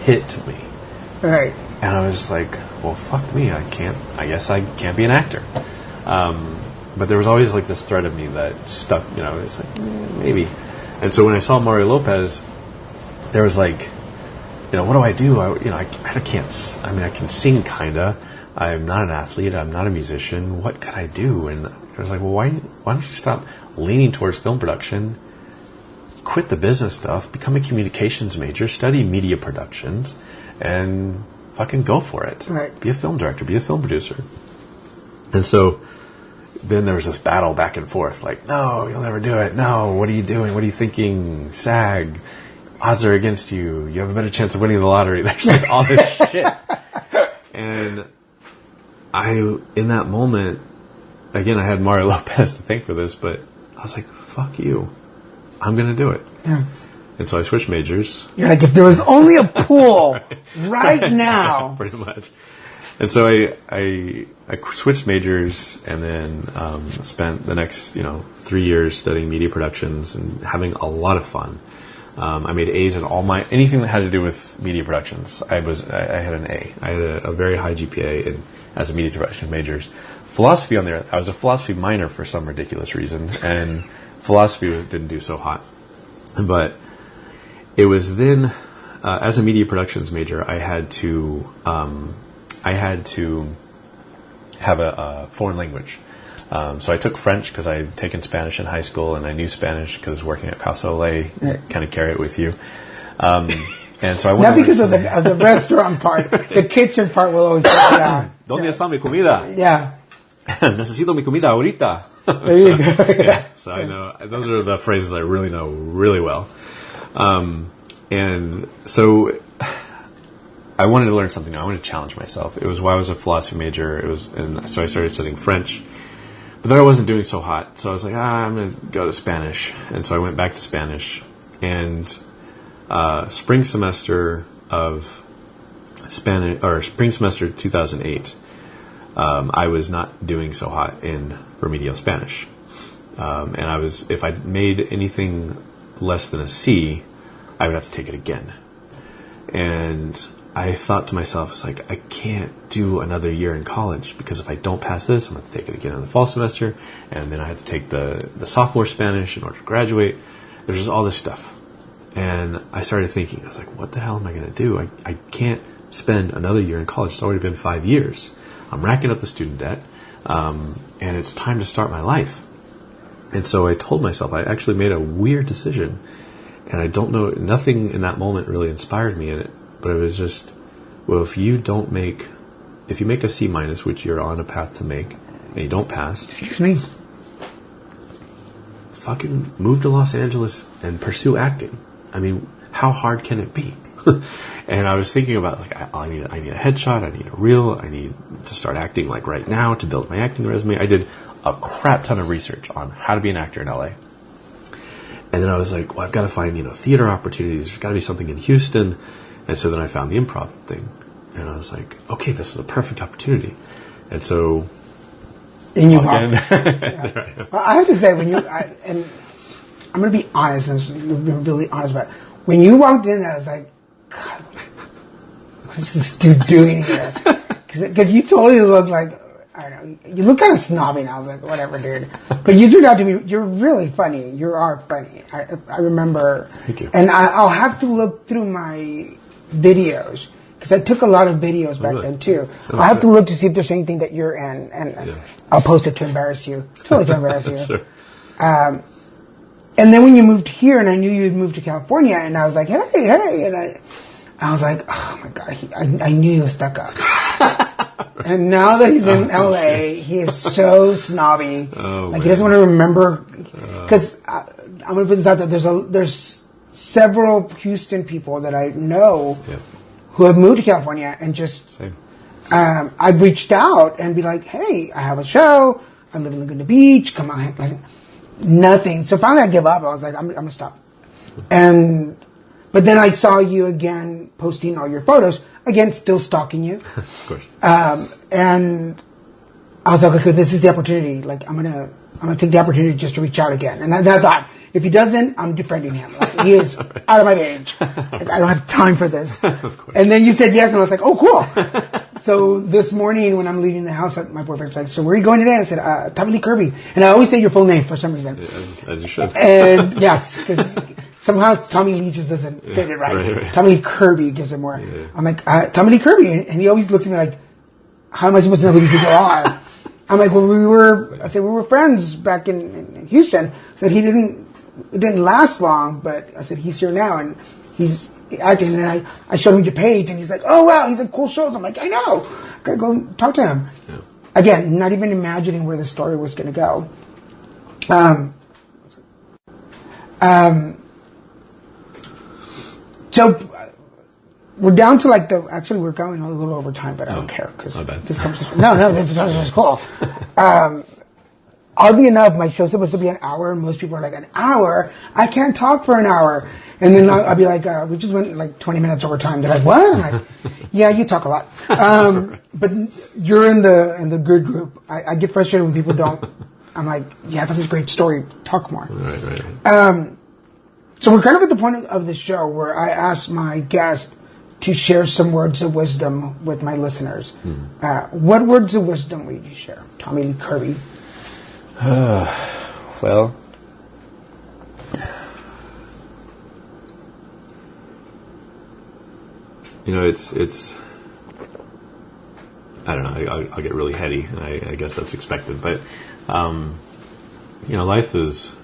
hit to me. Right. And I was like, well, fuck me. I guess I can't be an actor. But there was always like this thread of me that stuck, it's like, maybe. And so when I saw Mario Lopez, there was like, what do I do? I can't, I can sing kinda. I'm not an athlete. I'm not a musician. What could I do? And I was like, well, why don't you stop leaning towards film production, quit the business stuff, become a communications major, study media productions, and fucking go for it. Right. Be a film director, be a film producer. And so then there was this battle back and forth, like, no, you'll never do it. No, what are you doing? What are you thinking? SAG, odds are against you. You have a better chance of winning the lottery. There's like all this shit. And in that moment, again, I had Mario Lopez to thank for this, but I was like, fuck you. I'm going to do it. Yeah. And so I switched majors. You're like, if there was only a pool right now. Pretty much. And so I switched majors, and then spent the next 3 years studying media productions and having a lot of fun. I made A's in anything that had to do with media productions. I had an A. I had a very high GPA as a media production majors. Philosophy on there, I was a philosophy minor for some ridiculous reason, and philosophy didn't do so hot. But it was then, as a media productions major, I had to have a foreign language. So I took French because I had taken Spanish in high school, and I knew Spanish because working at Casa Olé kind of carry it with you. And so I went not because of the restaurant part. The kitchen part will always take down. ¿Dónde está mi comida? Yeah. Necesito mi comida ahorita. There you go. Yeah. So I know those are the phrases I really know really well. And so I wanted to learn something new. I wanted to challenge myself. It was why I was a philosophy major. And so I started studying French. but then I wasn't doing so hot, so I was like, I'm going to go to Spanish. And so I went back to Spanish, and spring semester 2008, I was not doing so hot in remedial Spanish. And if I made anything less than a C, I would have to take it again. And I thought to myself, it's like, I can't do another year in college, because if I don't pass this, I'm going to take it again in the fall semester, and then I have to take the sophomore Spanish in order to graduate. There's just all this stuff. And I started thinking, I was like, what the hell am I going to do? I can't spend another year in college. It's already been 5 years. I'm racking up the student debt, and it's time to start my life. And so I told myself, I actually made a weird decision, and I don't know, nothing in that moment really inspired me in it, but it was just, well, if you make a C minus, which you're on a path to make, and you don't pass, excuse me, fucking move to Los Angeles and pursue acting. I mean, how hard can it be? And I was thinking about, like, I need a headshot, I need a reel, I need to start acting like right now to build my acting resume. I did a crap ton of research on how to be an actor in LA. And then I was like, well, I've got to find, theater opportunities. There's got to be something in Houston. And so then I found the improv thing. And I was like, okay, this is a perfect opportunity. And so... And you walked. Yeah. Well, I have to say, and I'm going to be honest, and be really honest about it. When you walked in, I was like, God, what is this dude doing here? Because you totally look like, I don't know, you look kind of snobby, and I was like, whatever, dude. But you turned out to be, you're really funny. You are funny. I remember. Thank you. And I'll have to look through my videos, because I took a lot of videos back then, too. I'll have to look to see if there's anything that you're in, and I'll post it to embarrass you. Totally to embarrass you. Sure. And then when you moved here, and I knew you had moved to California, and I was like, hey, and I was like, oh my God, I knew he was stuck up. And now that he's in LA, he is so snobby. Oh, like, he doesn't want to remember, because I'm going to put this out there. There's several Houston people that I know who have moved to California, and just, Same. I've reached out and be like, hey, I have a show. I live in Laguna Beach. Come on. Like, nothing. So finally I give up. I was like, I'm going to stop. But then I saw you again posting all your photos. Again, still stalking you. Of course. And I was like, okay, this is the opportunity. Like, I'm gonna take the opportunity just to reach out again. And then I thought, if he doesn't, I'm defriending him. Like, he is out of my age. Like, I don't have time for this. Of course. And then you said yes, and I was like, oh, cool. So this morning when I'm leaving the house, my boyfriend's like, so where are you going today? I said, Tommy Lee Kirby. And I always say your full name for some reason. As you should. And yes, because somehow Tommy Lee just doesn't fit it right. Tommy Lee Kirby gives it more. Yeah. I'm like, Tommy Lee Kirby. And he always looks at me like, how am I supposed to know who these people are? I'm like, well, we were friends back in Houston. I said, it didn't last long, but I said, he's here now, and he's acting. And then I showed him your page, and he's like, oh, wow, he's in cool shows. I'm like, I know. Gotta go talk to him. Yeah. Again, not even imagining where the story was going to go. So we're down to actually we're going a little over time, but I don't care, because this conversation, this is cool. Oddly enough, my show's supposed to be an hour, and most people are like, an hour? I can't talk for an hour. And then I'll be like, we just went like 20 minutes over time. They're like, what? I'm like, yeah, you talk a lot. But you're in the good group. I get frustrated when people don't. I'm like, yeah, that's a great story. Talk more. Right. So we're kind of at the point of the show where I ask my guest to share some words of wisdom with my listeners. What words of wisdom would you share? Tommy Lee Kirby. Well, it's I don't know, I'll get really heady, and I guess that's expected, but life is,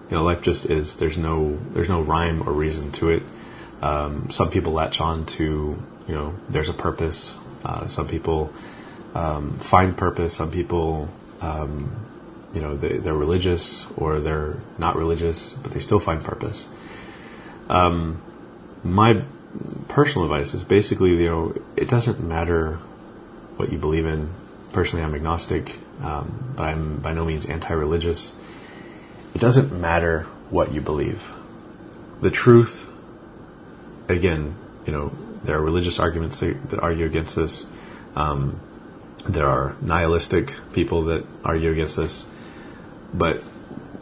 life just is. There's no rhyme or reason to it. Some people latch on to, there's a purpose. Some people find purpose. Some people they're religious, or they're not religious, but they still find purpose. My personal advice is basically, it doesn't matter what you believe in. Personally, I'm agnostic. but I'm by no means anti-religious. It doesn't matter what you believe. The truth, again, there are religious arguments that argue against this. There are nihilistic people that argue against this. But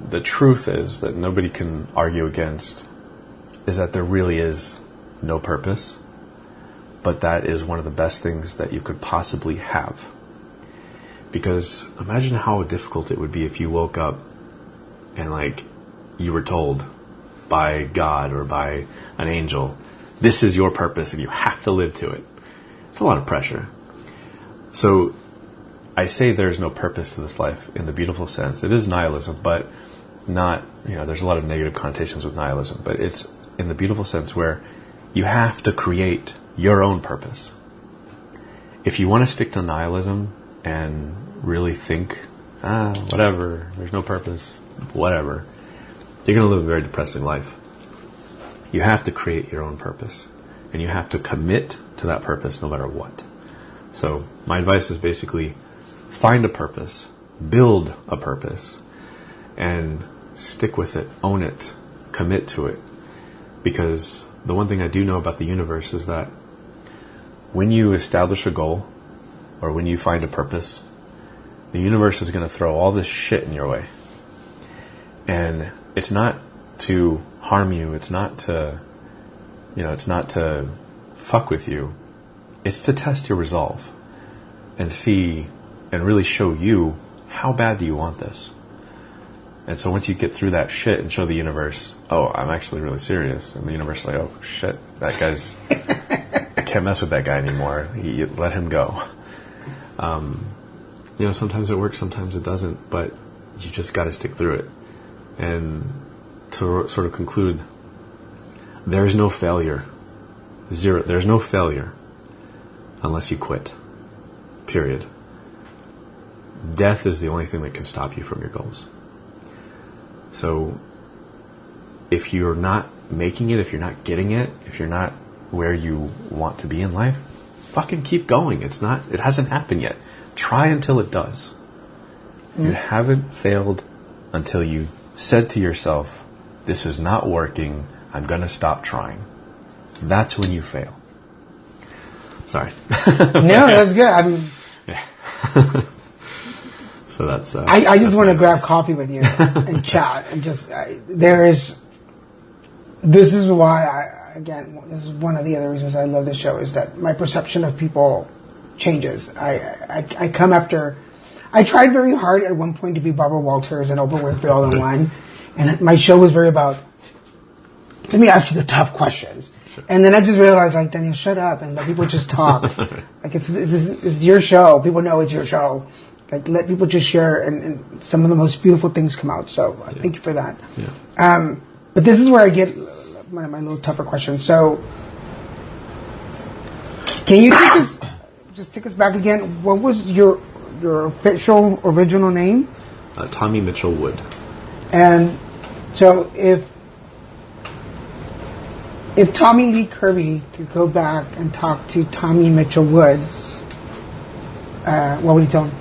the truth is that nobody can argue against is that there really is no purpose. But that is one of the best things that you could possibly have. Because imagine how difficult it would be if you woke up and you were told by God or by an angel, this is your purpose and you have to live to it. It's a lot of pressure. So I say there's no purpose to this life in the beautiful sense. It is nihilism, but not, there's a lot of negative connotations with nihilism, but it's in the beautiful sense where you have to create your own purpose. If you want to stick to nihilism and really think, whatever, there's no purpose, whatever, you're going to live a very depressing life. You have to create your own purpose, and you have to commit to that purpose no matter what. So my advice is basically find a purpose, build a purpose, and stick with it, own it, commit to it. Because the one thing I do know about the universe is that when you establish a goal or when you find a purpose, the universe is going to throw all this shit in your way. And it's not to harm you. It's not to, it's not to fuck with you. It's to test your resolve and see and really show you how bad do you want this. And so once you get through that shit and show the universe, oh, I'm actually really serious. And the universe is like, oh, shit, that guy's, I can't mess with that guy anymore. Let him go. Sometimes it works, sometimes it doesn't, but you just got to stick through it. And to sort of conclude, there's no failure. Zero. There's no failure unless you quit. Period. Death is the only thing that can stop you from your goals. So if you're not making it, if you're not getting it, if you're not where you want to be in life, fucking keep going. It hasn't happened yet. Try until it does. You haven't failed until you said to yourself, this is not working, I'm going to stop trying. That's when you fail. Sorry. No, that's good. Yeah. So that's... I just want to grab coffee with you and chat. And just, this is why, this is one of the other reasons I love this show, is that my perception of people changes. I come after... I tried very hard at one point to be Barbara Walters and Oprah Winfrey all in one. And my show was very about, let me ask you the tough questions. Sure. And then I just realized, Daniel, shut up and let people just talk. It's your show. People know it's your show. Let people just share, and some of the most beautiful things come out. So thank you for that. Yeah. But this is where I get my little tougher questions. So can you take us back again? What was your official original name? Tommy Mitchell Wood. And so if Tommy Lee Kirby could go back and talk to Tommy Mitchell Wood, what would he tell him?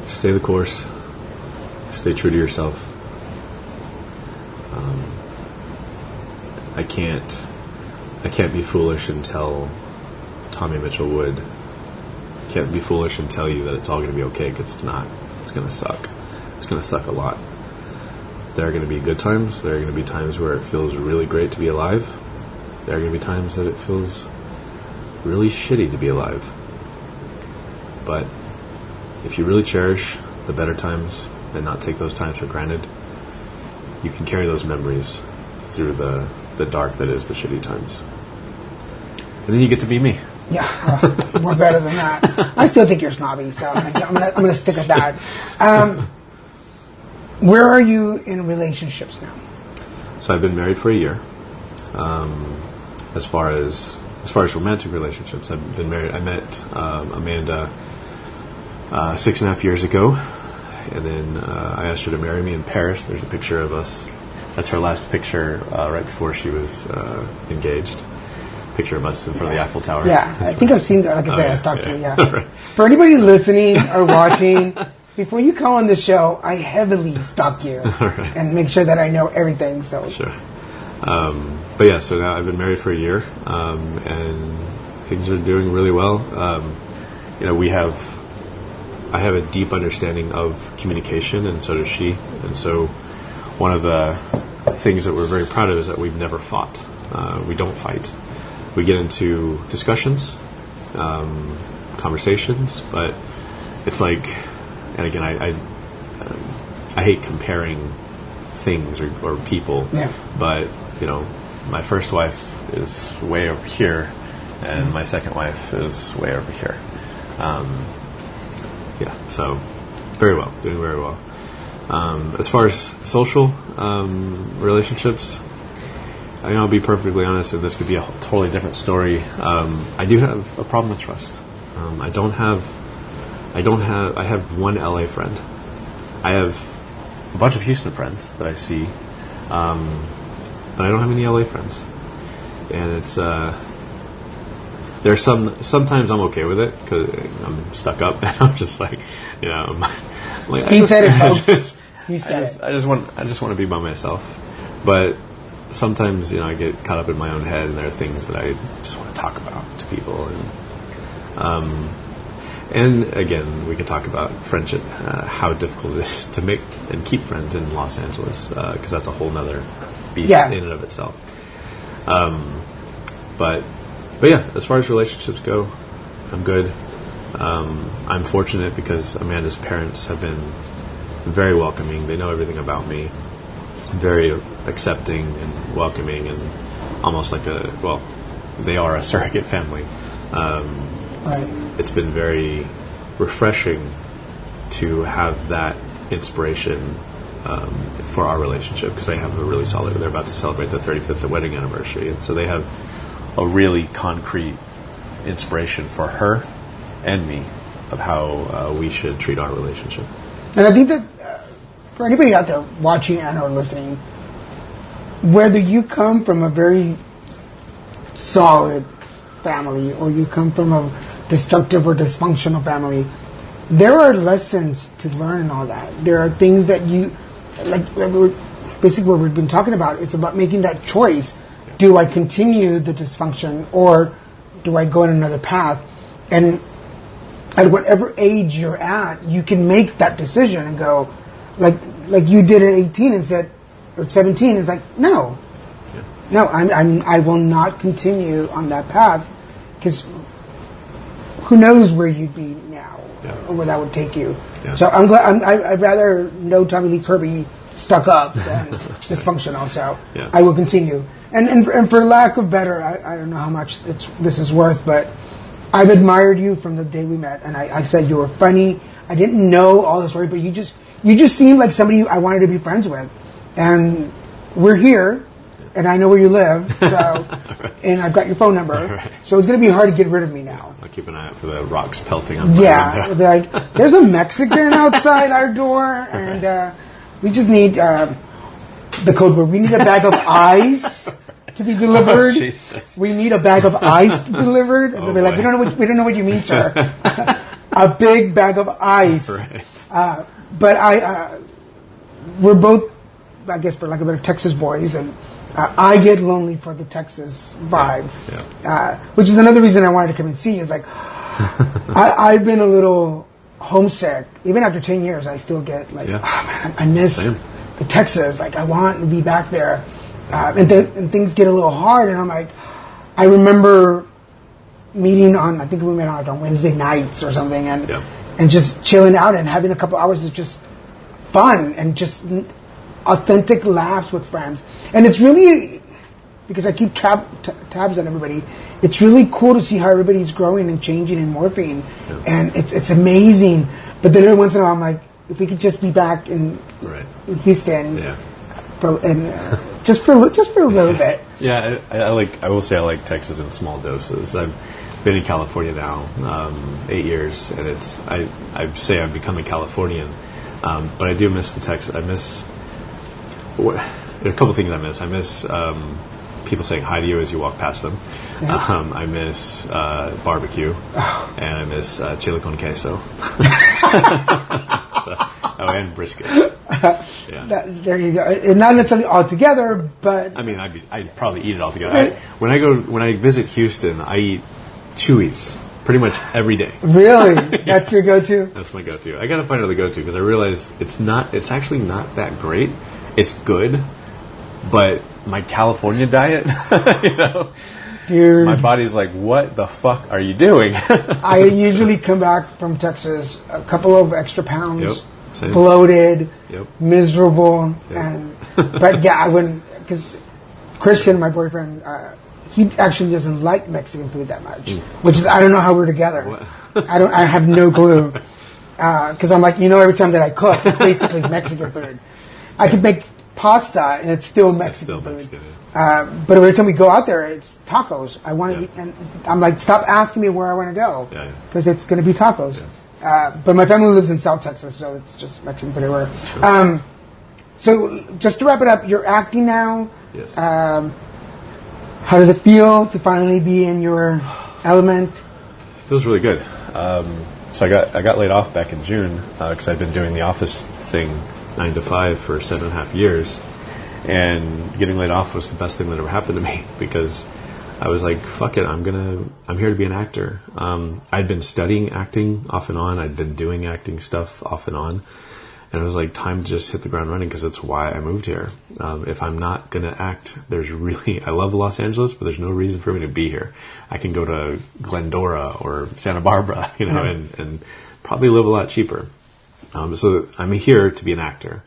Stay the course. Stay true to yourself. I can't be foolish and tell Tommy Mitchell Wood. I can't be foolish and tell you that it's all going to be okay, because it's not. It's going to suck. It's going to suck a lot. There are going to be good times. There are going to be times where it feels really great to be alive. There are going to be times that it feels really shitty to be alive. But if you really cherish the better times and not take those times for granted, you can carry those memories through the dark that is the shitty times. And then you get to be me. Yeah, we're better than that. I still think you're snobby, so I'm gonna stick with that. Where are you in relationships now? So I've been married for a year. As far as romantic relationships, I've been married. I met Amanda 6.5 years ago, and then I asked her to marry me in Paris. There's a picture of us That's her last picture right before she was engaged. Picture of us in front of the Eiffel Tower. Yeah, I think I've seen that. Like I said, I stalked you. Yeah. Right. For anybody listening or watching, before you come on the show, I heavily stalk you and make sure that I know everything. So sure. But yeah, so now I've been married for a year, and things are doing really well. I have a deep understanding of communication, and so does she. And so one of the things that we're very proud of is that we've never fought. We don't fight. We get into discussions, conversations, but it's like, and again, I hate comparing things or people, but my first wife is way over here, and my second wife is way over here. So very well, doing very well. As far as social relationships, I'll be perfectly honest, and this could be a totally different story. I do have a problem with trust. I have one LA friend. I have a bunch of Houston friends that I see, but I don't have any LA friends. And it's there's sometimes I'm okay with it because I'm stuck up and I'm just like, he said it, folks. He said it. I just want to be by myself, but sometimes I get caught up in my own head, and there are things that I just want to talk about to people, and again, we could talk about friendship, how difficult it is to make and keep friends in Los Angeles, because that's a whole nother beast in and of itself. But yeah, as far as relationships go, I'm good. I'm fortunate because Amanda's parents have been very welcoming. They know everything about me. Very accepting and welcoming, and almost like they are a surrogate family. Right. It's been very refreshing to have that inspiration for our relationship, because they have a really solid. They're about to celebrate the 35th wedding anniversary, and so they have a really concrete inspiration for her and me of how we should treat our relationship. And I think that for anybody out there watching and or listening, whether you come from a very solid family or you come from a destructive or dysfunctional family, there are lessons to learn in all that. There are things that basically what we've been talking about. It's about making that choice. Do I continue the dysfunction, or do I go in another path? And at whatever age you're at, you can make that decision and go, like you did at 18 and said, or 17, it's like, no, I will not continue on that path, because who knows where you'd be now, or where that would take you. Yeah. So I'm glad. I'd rather know Tommy Lee Kirby stuck up than dysfunctional. So I will continue. And for lack of better, I don't know how much this is worth, but I've admired you from the day we met, and I said you were funny. I didn't know all the story, but you just seemed like somebody I wanted to be friends with. And we're here, and I know where you live, so, and I've got your phone number, so it's going to be hard to get rid of me now. I'll keep an eye out for the rocks pelting on my window. It'll be like, there's a Mexican outside our door, and we just need the code word. We need a bag of ice to be delivered. We need a bag of ice delivered. And they'll be like, we don't know what you mean, sir. A big bag of ice. Right. But we're both, I guess, for lack of better, Texas boys, and I get lonely for the Texas vibe, which is another reason I wanted to come and see. Is like I've been a little homesick. Even after 10 years, I still get like, oh man, I miss the Texas. Like I want to be back there, and things get a little hard. And I'm like, I remember meeting I think we met on Wednesday nights or something, and just chilling out and having a couple hours of just fun and just authentic laughs with friends. And it's really, because I keep tabs on everybody, it's really cool to see how everybody's growing and changing and morphing. And it's amazing. But then every once in a while I'm like, if we could just be back in Houston, just for a little bit. Yeah, I will say I like Texas in small doses. I've been in California now 8 years, and I say I'm becoming Californian, but I do miss the Texas. I miss, There are a couple things I miss. I miss people saying hi to you as you walk past them. Yeah. I miss barbecue, and I miss chili con queso. And brisket. Yeah. There you go. And not necessarily all together, but I mean, I'd probably eat it all together. When I visit Houston, I eat Chewy's pretty much every day. Really? That's your go-to? That's my go-to. I got to find another go-to because I realize it's actually not that great. It's good, but my California diet, Dude, my body's like, what the fuck are you doing? I usually come back from Texas a couple of extra pounds. Yep. Same. Bloated, Yep. miserable, Yep. but yeah, I wouldn't, because Christian, my boyfriend, he actually doesn't like Mexican food that much, which is, I don't know how we're together. I have no clue, because I'm like, every time that I cook, it's basically Mexican food. I could make pasta and it's still Mexican food. Mexican. But every time we go out there, it's tacos. I want to eat, and I'm like, stop asking me where I want to go, because it's going to be tacos. Yeah. But my family lives in South Texas, so it's just Mexican food everywhere. Sure. So just to wrap it up, you're acting now. Yes. How does it feel to finally be in your element? It feels really good. So I got laid off back in June because I'd been doing the office thing 9 to 5 for 7.5 years, and getting laid off was the best thing that ever happened to me because I was like, fuck it, I'm here to be an actor. I'd been studying acting off and on. I'd been doing acting stuff off and on. And it was like time to just hit the ground running because that's why I moved here. If I'm not going to act, I love Los Angeles, but there's no reason for me to be here. I can go to Glendora or Santa Barbara, and probably live a lot cheaper. So I'm here to be an actor.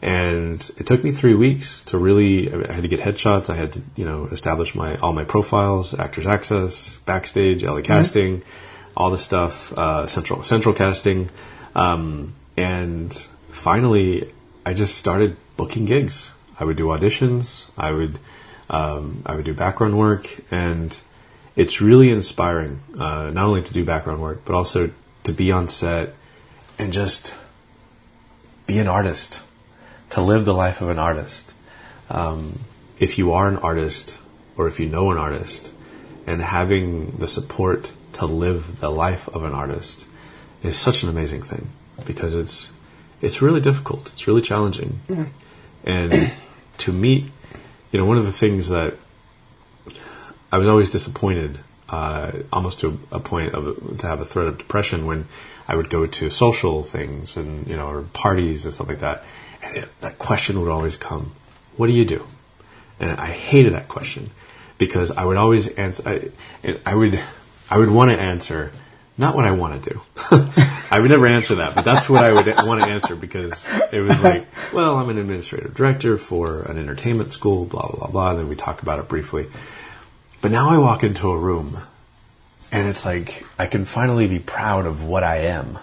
And it took me 3 weeks to really, I had to get headshots. I had to, establish all my profiles, Actors Access, Backstage, LA Casting, all the stuff, Central Casting. And finally, I just started booking gigs. I would do auditions. I would do background work. And it's really inspiring, not only to do background work, but also to be on set and just be an artist. To live the life of an artist. If you are an artist, or if you know an artist, and having the support to live the life of an artist is such an amazing thing, because it's really difficult. It's really challenging. And to meet, one of the things that I was always disappointed, almost to a point to have a threat of depression when I would go to social things and, or parties and stuff like that. And that question would always come, what do you do? And I hated that question because I would always answer, I would want to answer, not what I want to do. I would never answer that, but that's what I would want to answer because it was like, well, I'm an administrative director for an entertainment school, blah, blah, blah. And then we talk about it briefly. But now I walk into a room and it's like, I can finally be proud of what I am.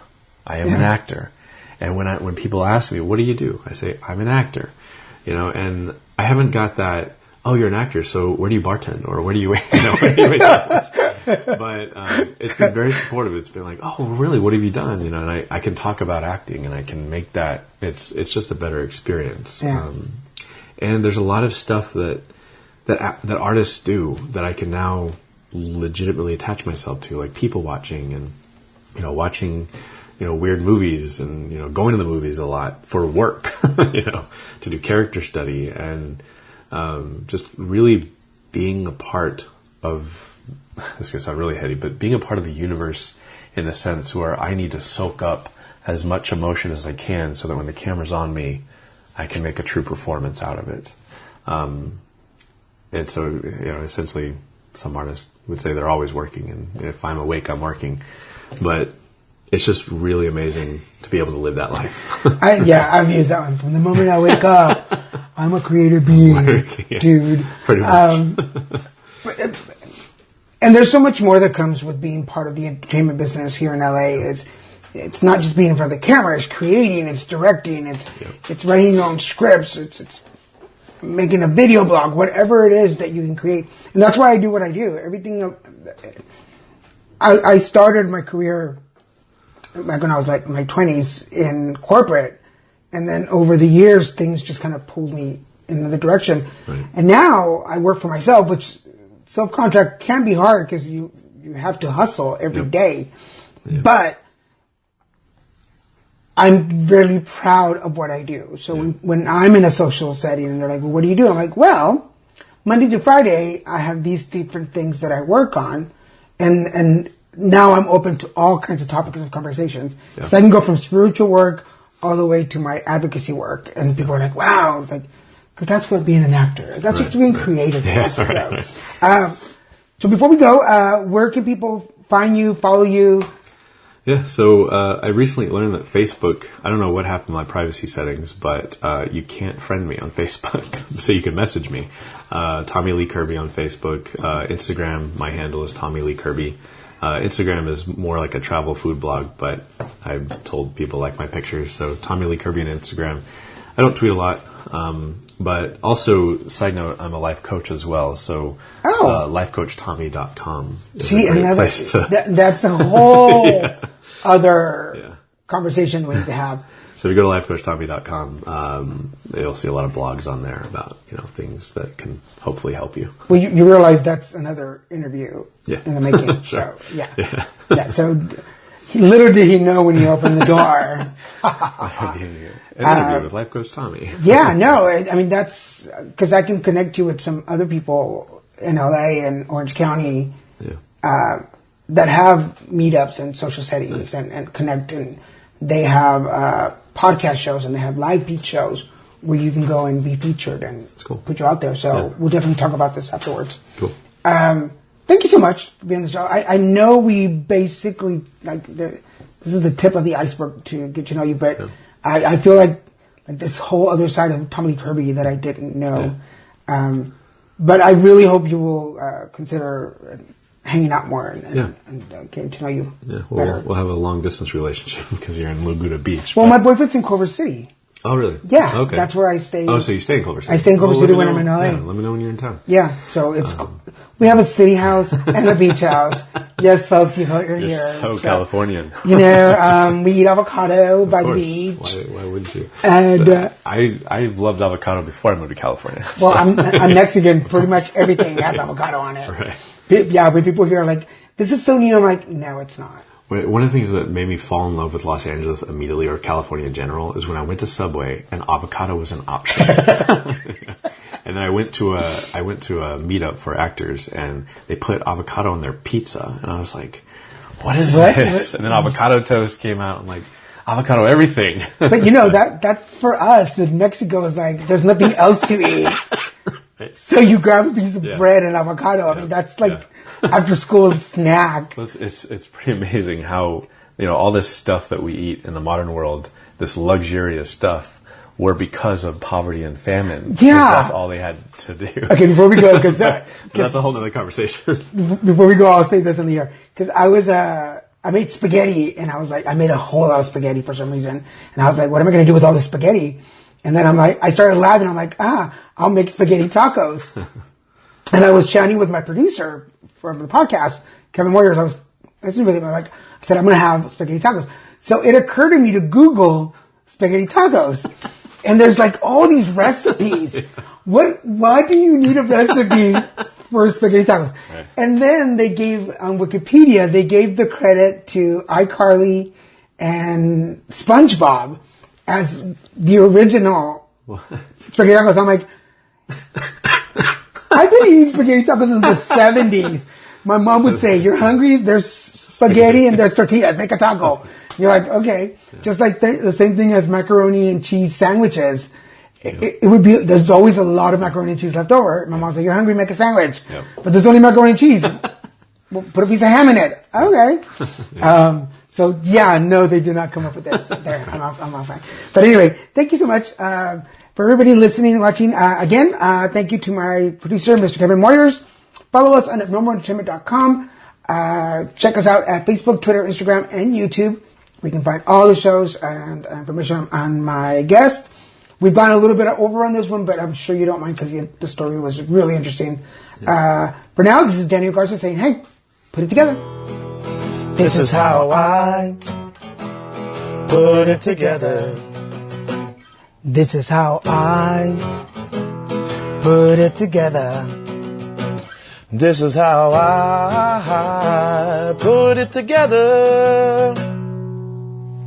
I am an actor. And when people ask me, what do you do? I say, I'm an actor, and I haven't got that, oh, you're an actor, so where do you bartend? Or where do you wait? But it's been very supportive. It's been like, oh, really? What have you done? And I can talk about acting and I can make that, it's just a better experience. Yeah. And there's a lot of stuff that artists do that I can now legitimately attach myself to, like people watching and, watching weird movies and, going to the movies a lot for work, to do character study and just really being a part of, this gonna sound really heady, but being a part of the universe in the sense where I need to soak up as much emotion as I can so that when the camera's on me, I can make a true performance out of it. And so, essentially some artists would say they're always working, and if I'm awake, I'm working. But it's just really amazing to be able to live that life. I've used that one. From the moment I wake up, I'm a creative being, dude. Pretty much. And there's so much more that comes with being part of the entertainment business here in LA. It's not just being in front of the camera. It's creating. It's directing. It's writing your own scripts. It's making a video blog. Whatever it is that you can create, and that's why I do what I do. Everything. I started my career back when I was in my 20s in corporate, and then over the years things just kind of pulled me in another direction. Right. And now I work for myself, which self-contract can be hard because you have to hustle every day. Yeah. But I'm really proud of what I do. So when I'm in a social setting and they're like, well, what do you do? I'm like, well, Monday to Friday, I have these different things that I work on. And now I'm open to all kinds of topics of conversations. Yeah. So I can go from spiritual work all the way to my advocacy work. And people are like, wow. It's like, because that's what being an actor, that's what being creative is. So before we go, where can people find you, follow you? Yeah, so I recently learned that Facebook, I don't know what happened to my privacy settings, but you can't friend me on Facebook. So you can message me. Tommy Lee Kirby on Facebook. Instagram, my handle is Tommy Lee Kirby. Instagram is more like a travel food blog, but I've told people like my pictures. So Tommy Lee Kirby on Instagram. I don't tweet a lot, but also, side note, I'm a life coach as well. So lifecoachtommy.com is a great place to... That's a whole other conversation we need to have. So if you go to lifecoachtommy.com, you'll see a lot of blogs on there about things that can hopefully help you. Well, you realize that's another interview in the making. Sure. So so little did he know when he opened the door. An interview with Life Coach Tommy. I mean that's because I can connect you with some other people in LA and Orange County that have meetups and social settings and connect, and they have podcast shows and they have live beat shows where you can go and be featured and put you out there. So we'll definitely talk about this afterwards. Cool. Thank you so much for being on the show. I know we basically, this is the tip of the iceberg to get to know you, but I feel like this whole other side of Tommy Lee Kirby that I didn't know. But I really hope you will consider hanging out more and getting to know you better. We'll have a long-distance relationship because you're in Laguna Beach. Well, my boyfriend's in Culver City. Oh, really? Yeah. Okay. That's where I stay. Oh, so you stay in Culver City? I stay in Culver City when I'm in LA. Yeah, let me know when you're in town. Yeah. So it's we have a city house and a beach house. Yes, folks, you're here. So Californian. We eat avocado by the beach. Why wouldn't you? And I've loved avocado before I moved to California. Well, I'm Mexican. Pretty much everything has avocado on it. Right. Yeah, when people here are like, this is so new, I'm like, no, it's not. One of the things that made me fall in love with Los Angeles immediately, or California in general, is when I went to Subway and avocado was an option. And then I went to a meetup for actors, and they put avocado on their pizza, and I was like, "What is this?" And then avocado toast came out, and like, avocado everything. But that for us in Mexico is like, there's nothing else to eat. So you grab a piece of bread and avocado. I mean, that's like after school snack. It's pretty amazing how all this stuff that we eat in the modern world, this luxurious stuff, were because of poverty and famine. Yeah, that's all they had to do. Okay, before we go, because that's a whole other conversation. Before we go, I'll say this in the air because I made spaghetti, and I was like, I made a whole lot of spaghetti for some reason, and I was like, what am I going to do with all this spaghetti? And then I started laughing. I'm like, I'll make spaghetti tacos. And I was chatting with my producer from the podcast, Kevin Moyers. I was listening with him. I said, I'm going to have spaghetti tacos. So it occurred to me to Google spaghetti tacos. And there's like all these recipes. Why do you need a recipe for spaghetti tacos? Right. And then they gave, on Wikipedia, they gave the credit to iCarly and SpongeBob as the original spaghetti tacos. I'm like, I've been eating spaghetti tacos since the 70s. My mom would say, you're hungry? There's spaghetti and there's tortillas. Make a taco. You're like, okay. Yeah. Just like the same thing as macaroni and cheese sandwiches. It would be, there's always a lot of macaroni and cheese left over. My mom said, you're hungry? Make a sandwich. Yep. But there's only macaroni and cheese. Well, put a piece of ham in it. Okay. Yeah. So no, they did not come up with that. So there, I'm off. But anyway, thank you so much for everybody listening and watching. Again, thank you to my producer, Mr. Kevin Moyers. Follow us on abnormalentertainment.com. Check us out at Facebook, Twitter, Instagram, and YouTube. We can find all the shows and information on my guest. We've gone a little bit over on this one, but I'm sure you don't mind because the story was really interesting. Yeah. For now, this is Daniel Garza saying, hey, put it together. This is how I put it together. This is how I put it together. This is how I put it together.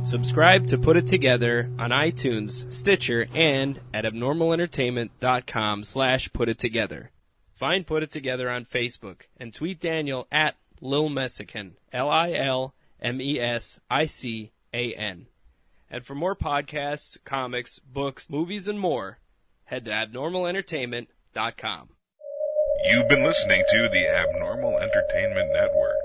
Subscribe to Put It Together on iTunes, Stitcher, and at abnormalentertainment.com/putittogether. Find Put It Together on Facebook and tweet Daniel at Lil Messican, LILMESICAN. And for more podcasts, comics, books, movies, and more, head to abnormalentertainment.com. You've been listening to the Abnormal Entertainment Network.